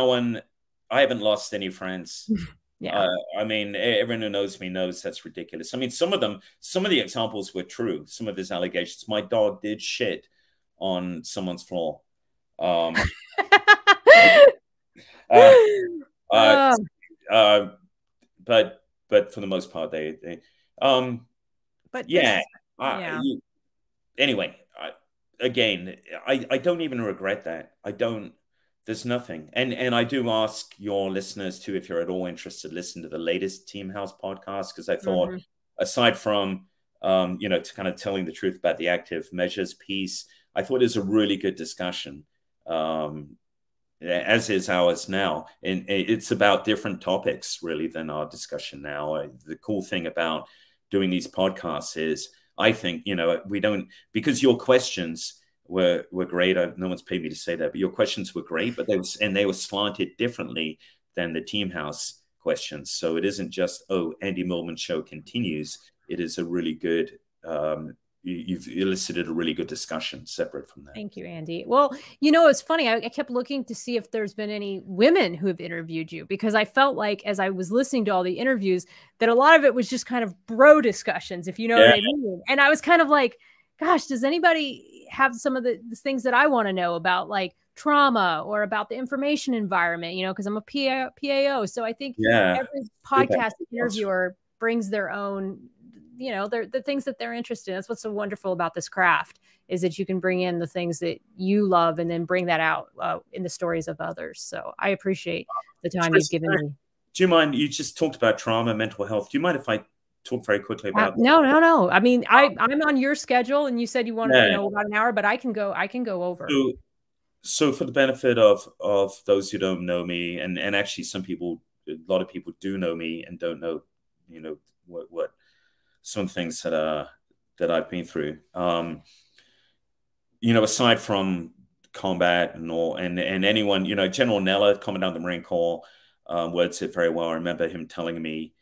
one, I haven't lost any friends. I mean, everyone who knows me knows that's ridiculous. I mean, some of the examples were true. Some of his allegations. My dog did shit on someone's floor. But for the most part, anyway, again, I don't even regret that. There's nothing. And I do ask your listeners too, if you're at all interested, listen to the latest Team House podcast, because I thought, aside from, to kind of telling the truth about the active measures piece, I thought it was a really good discussion. As is ours now. And it's about different topics, really, than our discussion now. The cool thing about doing these podcasts is, I think, we don't, because your questions were great. No one's paid me to say that, but your questions were great, but they were slanted differently than the Team House questions. So it isn't just, oh, Andy Milburn show continues. It is a really good, you've elicited a really good discussion separate from that. Thank you, Andy. Well, it's funny. I kept looking to see if there's been any women who have interviewed you, because I felt like, as I was listening to all the interviews, that a lot of it was just kind of bro discussions, if you know what I mean. And I was kind of like, gosh, does anybody have some of the things that I want to know about, like trauma or about the information environment, because I'm a PAO. So I think every podcast interviewer brings their own, the things that they're interested in. That's what's so wonderful about this craft, is that you can bring in the things that you love and then bring that out in the stories of others. So I appreciate the time you've given me. Do you mind, you just talked about trauma, mental health. Do you mind if I talk very quickly about No. I mean, I'm on your schedule, and you said you wanted about an hour, but I can go over. So for the benefit of those who don't know me, and actually a lot of people do know me and don't know, what some things that I've been through. Aside from combat and anyone, General Nella, Commandant of the Marine Corps, words it very well. I remember him telling me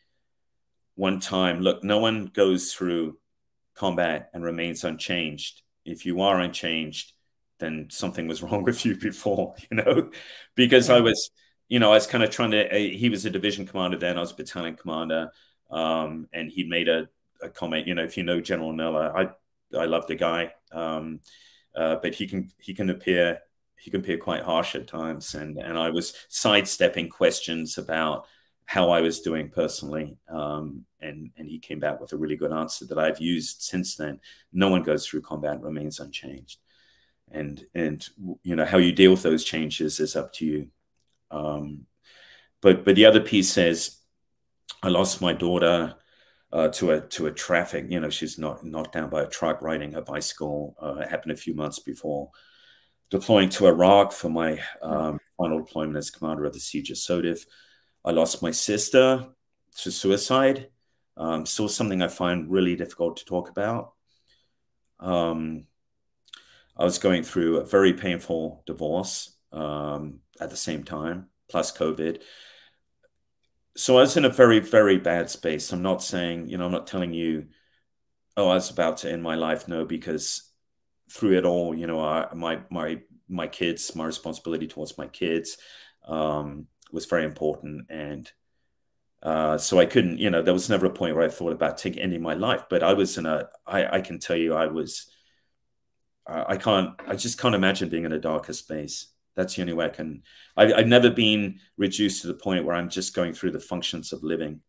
one time, look, no one goes through combat and remains unchanged. If you are unchanged, then something was wrong with you before, because I was kind of trying to, he was a division commander then, I was a battalion commander. And he made a comment, if you know General Nella, I love the guy. But he can appear quite harsh at times. And I was sidestepping questions about how I was doing personally. And he came back with a really good answer that I've used since then. No one goes through combat and remains unchanged. And how you deal with those changes is up to you. But the other piece says, I lost my daughter to a traffic. She's knocked down by a truck riding her bicycle. It happened a few months before deploying to Iraq for my final deployment as commander of the siege of S.O.S. I lost my sister to suicide. Still something I find really difficult to talk about. I was going through a very painful divorce at the same time. plus COVID. So I was in a very, very bad space. I'm not saying, I'm not telling you, oh, I was about to end my life. No, because through it all, my kids, my responsibility towards my kids was very important. And so I couldn't, there was never a point where I thought about ending my life. But I was I can tell you, I just can't imagine being in a darker space. That's the only way I can. I've never been reduced to the point where I'm just going through the functions of living,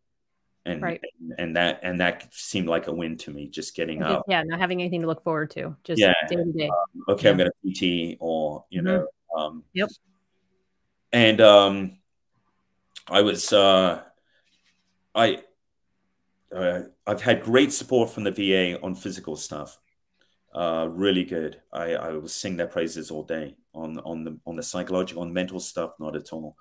and right. and that seemed like a win to me. Just getting up, yeah, not having anything to look forward to, just day to day. Okay, yeah. I'm going to PT, or yep. And I was I've had great support from the VA on physical stuff. Really good. I was singing their praises all day. On the psychological and mental stuff, not at all.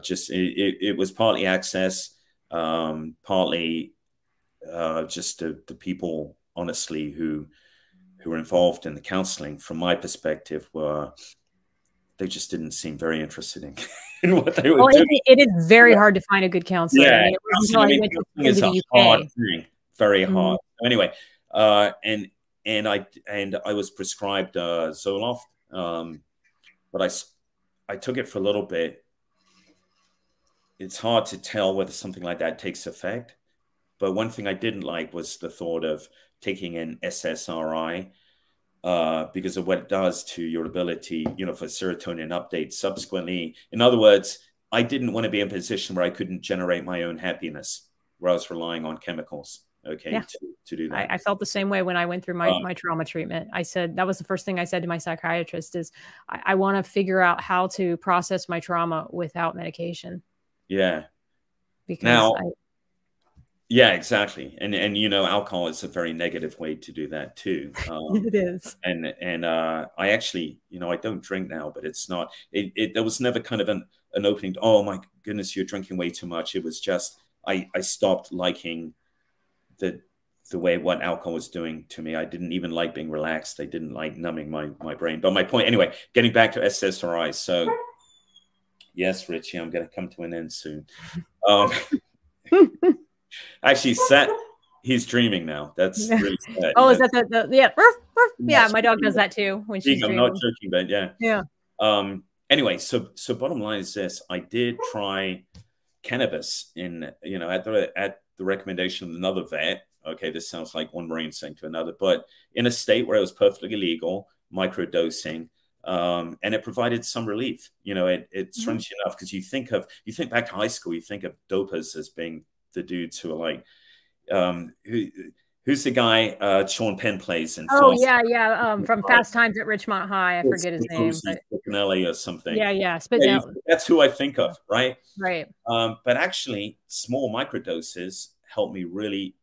Just it was partly access, partly just the people, honestly, who were involved in the counseling. From my perspective, they just didn't seem very interested in what they were doing. It is very hard to find a good counselor. Yeah, counseling is a hard thing, very hard. Anyway, and I was prescribed Zoloft, but I took it for a little bit. It's hard to tell whether something like that takes effect. But one thing I didn't like was the thought of taking an SSRI because of what it does to your ability, for serotonin updates subsequently. In other words, I didn't want to be in a position where I couldn't generate my own happiness, where I was relying on chemicals. Okay, yeah. to do that. I felt the same way when I went through my trauma treatment. I said, that was the first thing I said to my psychiatrist is I want to figure out how to process my trauma without medication. Yeah. Because now, yeah, exactly. And alcohol is a very negative way to do that too. It is. And I actually, I don't drink now, but it's not, there was never kind of an opening to, oh my goodness, you're drinking way too much. It was just, I stopped liking the way what alcohol was doing to me. I didn't even like being relaxed. I didn't like numbing my brain. But my point, anyway, getting back to SSRI. So yes, Richie, I'm going to come to an end soon. Actually, he's dreaming now. That's really sad. Oh, is that the yeah? Yeah, my dog does that too when she's dreaming. I'm not joking, but yeah. Yeah. Anyway, so bottom line is this: I did try cannabis in at the recommendation of another vet. Okay, this sounds like one Marine saying to another, but in a state where it was perfectly legal, microdosing, and it provided some relief. It's strange enough because you think back to high school, you think of dopers as being the dudes who are like, who's the guy Sean Penn plays in? Oh yeah, from Fast Times at Ridgemont High. I forget his name, Spinelli or something. Yeah, Spinelli. That's who I think of, right? Right. But actually, small microdoses helped me really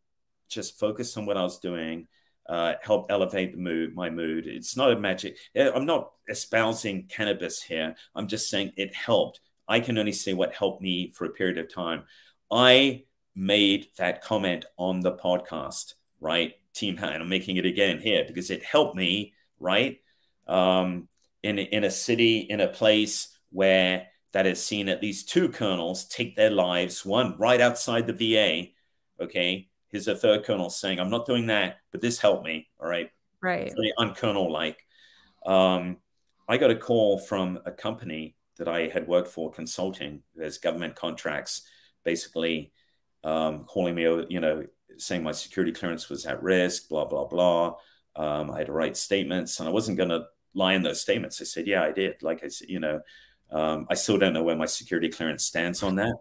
just focus on what I was doing, help elevate my mood. It's not a magic. I'm not espousing cannabis here. I'm just saying it helped. I can only say what helped me for a period of time. I made that comment on the podcast, right? Team Hat, and I'm making it again here because it helped me, right? In a city, in a place where that has seen at least 2 colonels take their lives, one right outside the VA, okay? Here's a 3rd colonel saying, I'm not doing that, but this helped me, all right? Right. Very un-colonel-like. I got a call from a company that I had worked for consulting. There's government contracts, basically calling me, saying my security clearance was at risk, blah, blah, blah. I had to write statements, and I wasn't going to lie in those statements. I said, yeah, I did. Like I said, I still don't know where my security clearance stands on that.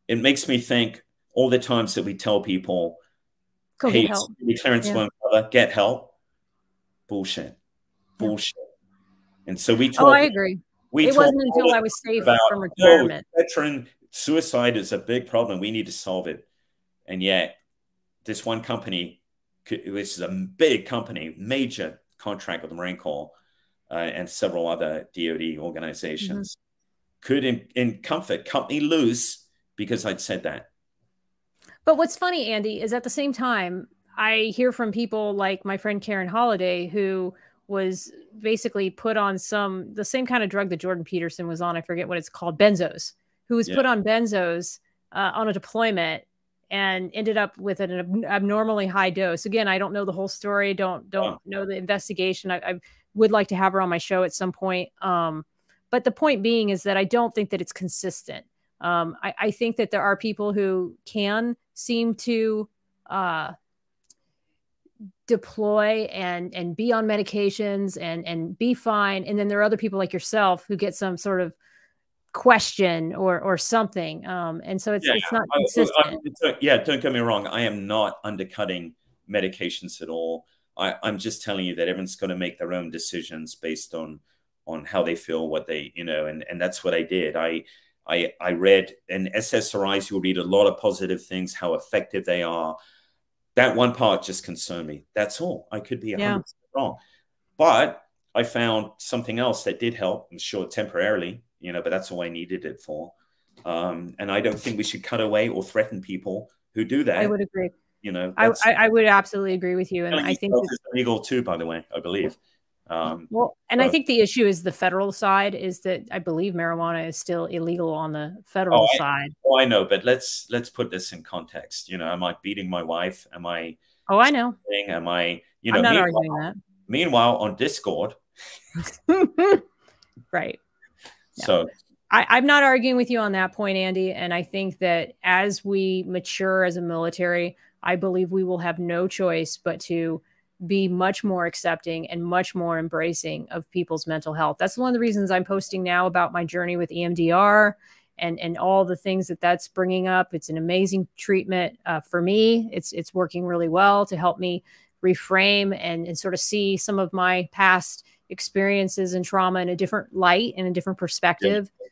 It makes me think all the times that we tell people, hey, security clearance won't cover, get help. Bullshit. Bullshit. And so we talk. Oh, I agree. It wasn't until I was safe from retirement. Veteran suicide is a big problem. We need to solve it. And yet, this one company, which is a big company, major contract with the Marine Corps and several other DoD organizations, could in comfort cut me loose because I'd said that. But what's funny, Andy, is at the same time, I hear from people like my friend Karen Holliday, who was basically put on the same kind of drug that Jordan Peterson was on. I forget what it's called, benzos, who was put on benzos on a deployment and ended up with an abnormally high dose. Again, I don't know the whole story. Don't know the investigation. I would like to have her on my show at some point. But the point being is that I don't think that it's consistent. I think that there are people who can seem to deploy and be on medications and be fine. And then there are other people like yourself who get some sort of question or something. And so it's not consistent. Don't get me wrong. I am not undercutting medications at all. I'm just telling you that everyone's going to make their own decisions based on how they feel, what they, and that's what I did. I read in SSRIs, you'll read a lot of positive things, how effective they are. That one part just concerned me. That's all. I could be 100% wrong. But I found something else that did help, I'm sure temporarily, but that's all I needed it for. And I don't think we should cut away or threaten people who do that. I would agree. I would absolutely agree with you. And I think it's illegal too, by the way, I believe. I think the issue is the federal side is that I believe marijuana is still illegal on the federal side. I know, but let's put this in context. Am I beating my wife? Am I? Oh, I know. Am I? I'm not arguing that. Meanwhile, on Discord, right. Yeah. So I'm not arguing with you on that point, Andy. And I think that as we mature as a military, I believe we will have no choice but to be much more accepting and much more embracing of people's mental health. That's one of the reasons I'm posting now about my journey with EMDR and all the things that's bringing up. It's an amazing treatment for me. It's working really well to help me reframe and sort of see some of my past experiences and trauma in a different light and a different perspective. Yeah.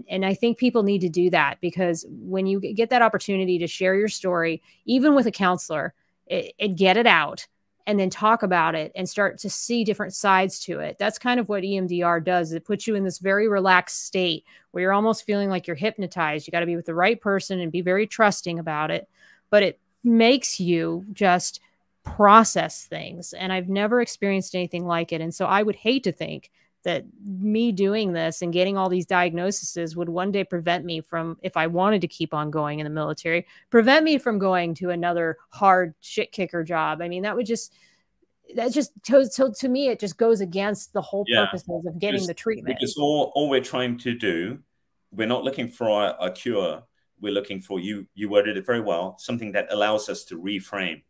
And I think people need to do that, because when you get that opportunity to share your story, even with a counselor, get it out and then talk about it and start to see different sides to it. That's kind of what EMDR does. It puts you in this very relaxed state where you're almost feeling like you're hypnotized. You got to be with the right person and be very trusting about it, but it makes you just process things. And I've never experienced anything like it. And so I would hate to think that me doing this and getting all these diagnoses would one day prevent me from, if I wanted to keep on going in the military, prevent me from going to another hard shit kicker job. I mean, to me, it just goes against the whole purposes of getting the treatment. Because all we're trying to do, we're not looking for a cure. We're looking for, you worded it very well, something that allows us to reframe,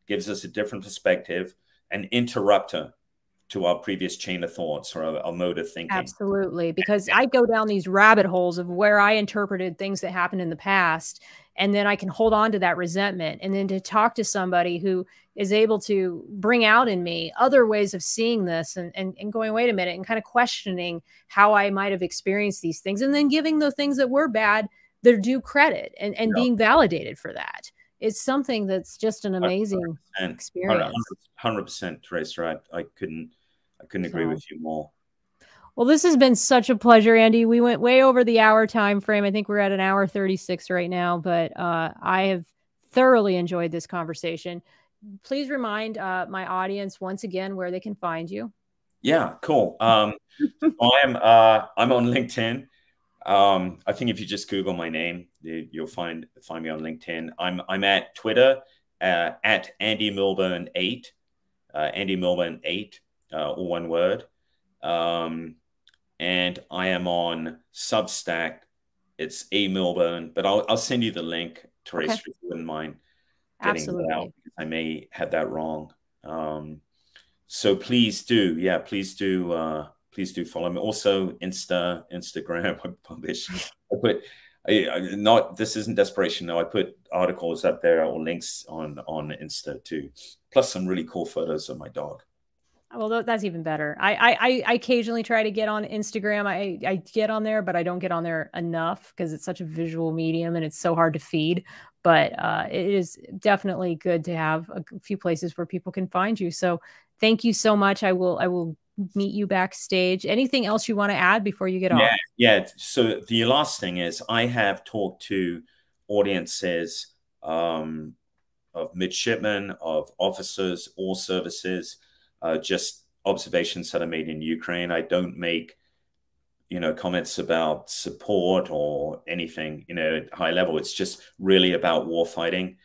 gives us a different perspective, an interrupter to our previous chain of thoughts or our mode of thinking. Absolutely. Because I go down these rabbit holes of where I interpreted things that happened in the past, and then I can hold on to that resentment. And then to talk to somebody who is able to bring out in me other ways of seeing this and going, wait a minute, and kind of questioning how I might have experienced these things, and then giving the things that were bad their due credit and being validated for that. It's something that's just an amazing experience. 100%, Teresa. I couldn't agree with you more. Well, this has been such a pleasure, Andy. We went way over the hour time frame. I think we're at an hour 36 right now, but I have thoroughly enjoyed this conversation. Please remind my audience once again where they can find you. Yeah, cool. I'm on LinkedIn. I think if you just Google my name, you'll find me on LinkedIn. I'm at Twitter at Andy Milburn 8, Andy Milburn 8, all one word. And I am on Substack. It's A Milburn, but I'll send you the link, Teresa, if you wouldn't mind getting that out, because I may have that wrong. So please do, please do follow me. Also, Instagram. I publish. This isn't desperation. No, I put articles up there or links on Insta too. Plus some really cool photos of my dog. Well, that's even better. I occasionally try to get on Instagram. I get on there, but I don't get on there enough because it's such a visual medium and it's so hard to feed. But it is definitely good to have a few places where people can find you. So thank you so much. I will meet you backstage. Anything else you want to add before you get off? Yeah. So the last thing is I have talked to audiences of midshipmen, of officers, all services, just observations that are made in Ukraine. I don't make, comments about support or anything, at high level. It's just really about war fighting,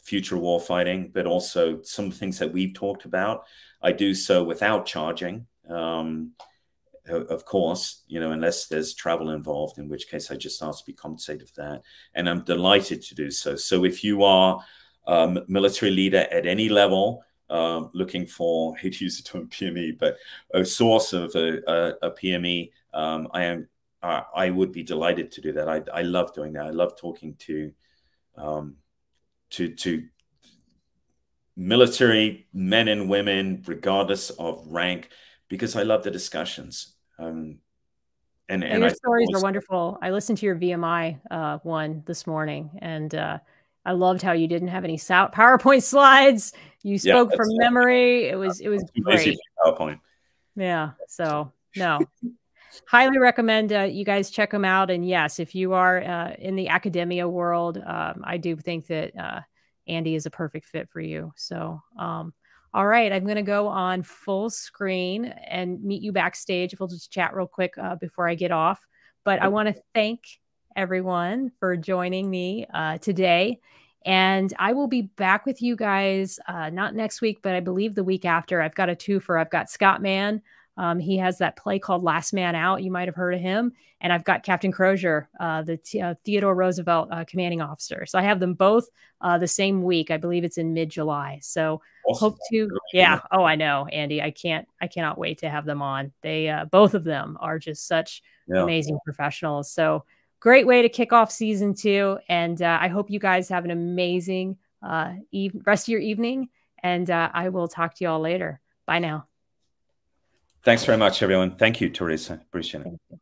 future war fighting, but also some of the things that we've talked about. I do so without charging, of course, unless there's travel involved, in which case I just ask to be compensated for that. And I'm delighted to do so. So if you are a military leader at any level, looking for, I hate to use the term PME, but a source of a PME, I would be delighted to do that. I love doing that. I love talking to military men and women, regardless of rank, because I love the discussions. And your stories are wonderful. I listened to your VMI one this morning, and I loved how you didn't have any PowerPoint slides. You spoke from memory. It was great. PowerPoint. Yeah. So no, highly recommend you guys check them out. And yes, if you are in the academia world, I do think that Andy is a perfect fit for you. So, all right, I'm going to go on full screen and meet you backstage. We'll just chat real quick before I get off. But I want to thank everyone for joining me today. And I will be back with you guys, not next week, but I believe the week after. I've got a twofer. I've got Scott Mann. He has that play called Last Man Out. You might have heard of him. And I've got Captain Crozier, the Theodore Roosevelt commanding officer. So I have them both the same week. I believe it's in mid-July. So awesome. Hope to, yeah. Oh, I know, Andy. I cannot wait to have them on. They, both of them are just such amazing professionals. So great way to kick off season 2. And I hope you guys have an amazing rest of your evening. And I will talk to you all later. Bye now. Thanks very much, everyone. Thank you, Teresa. Appreciate it.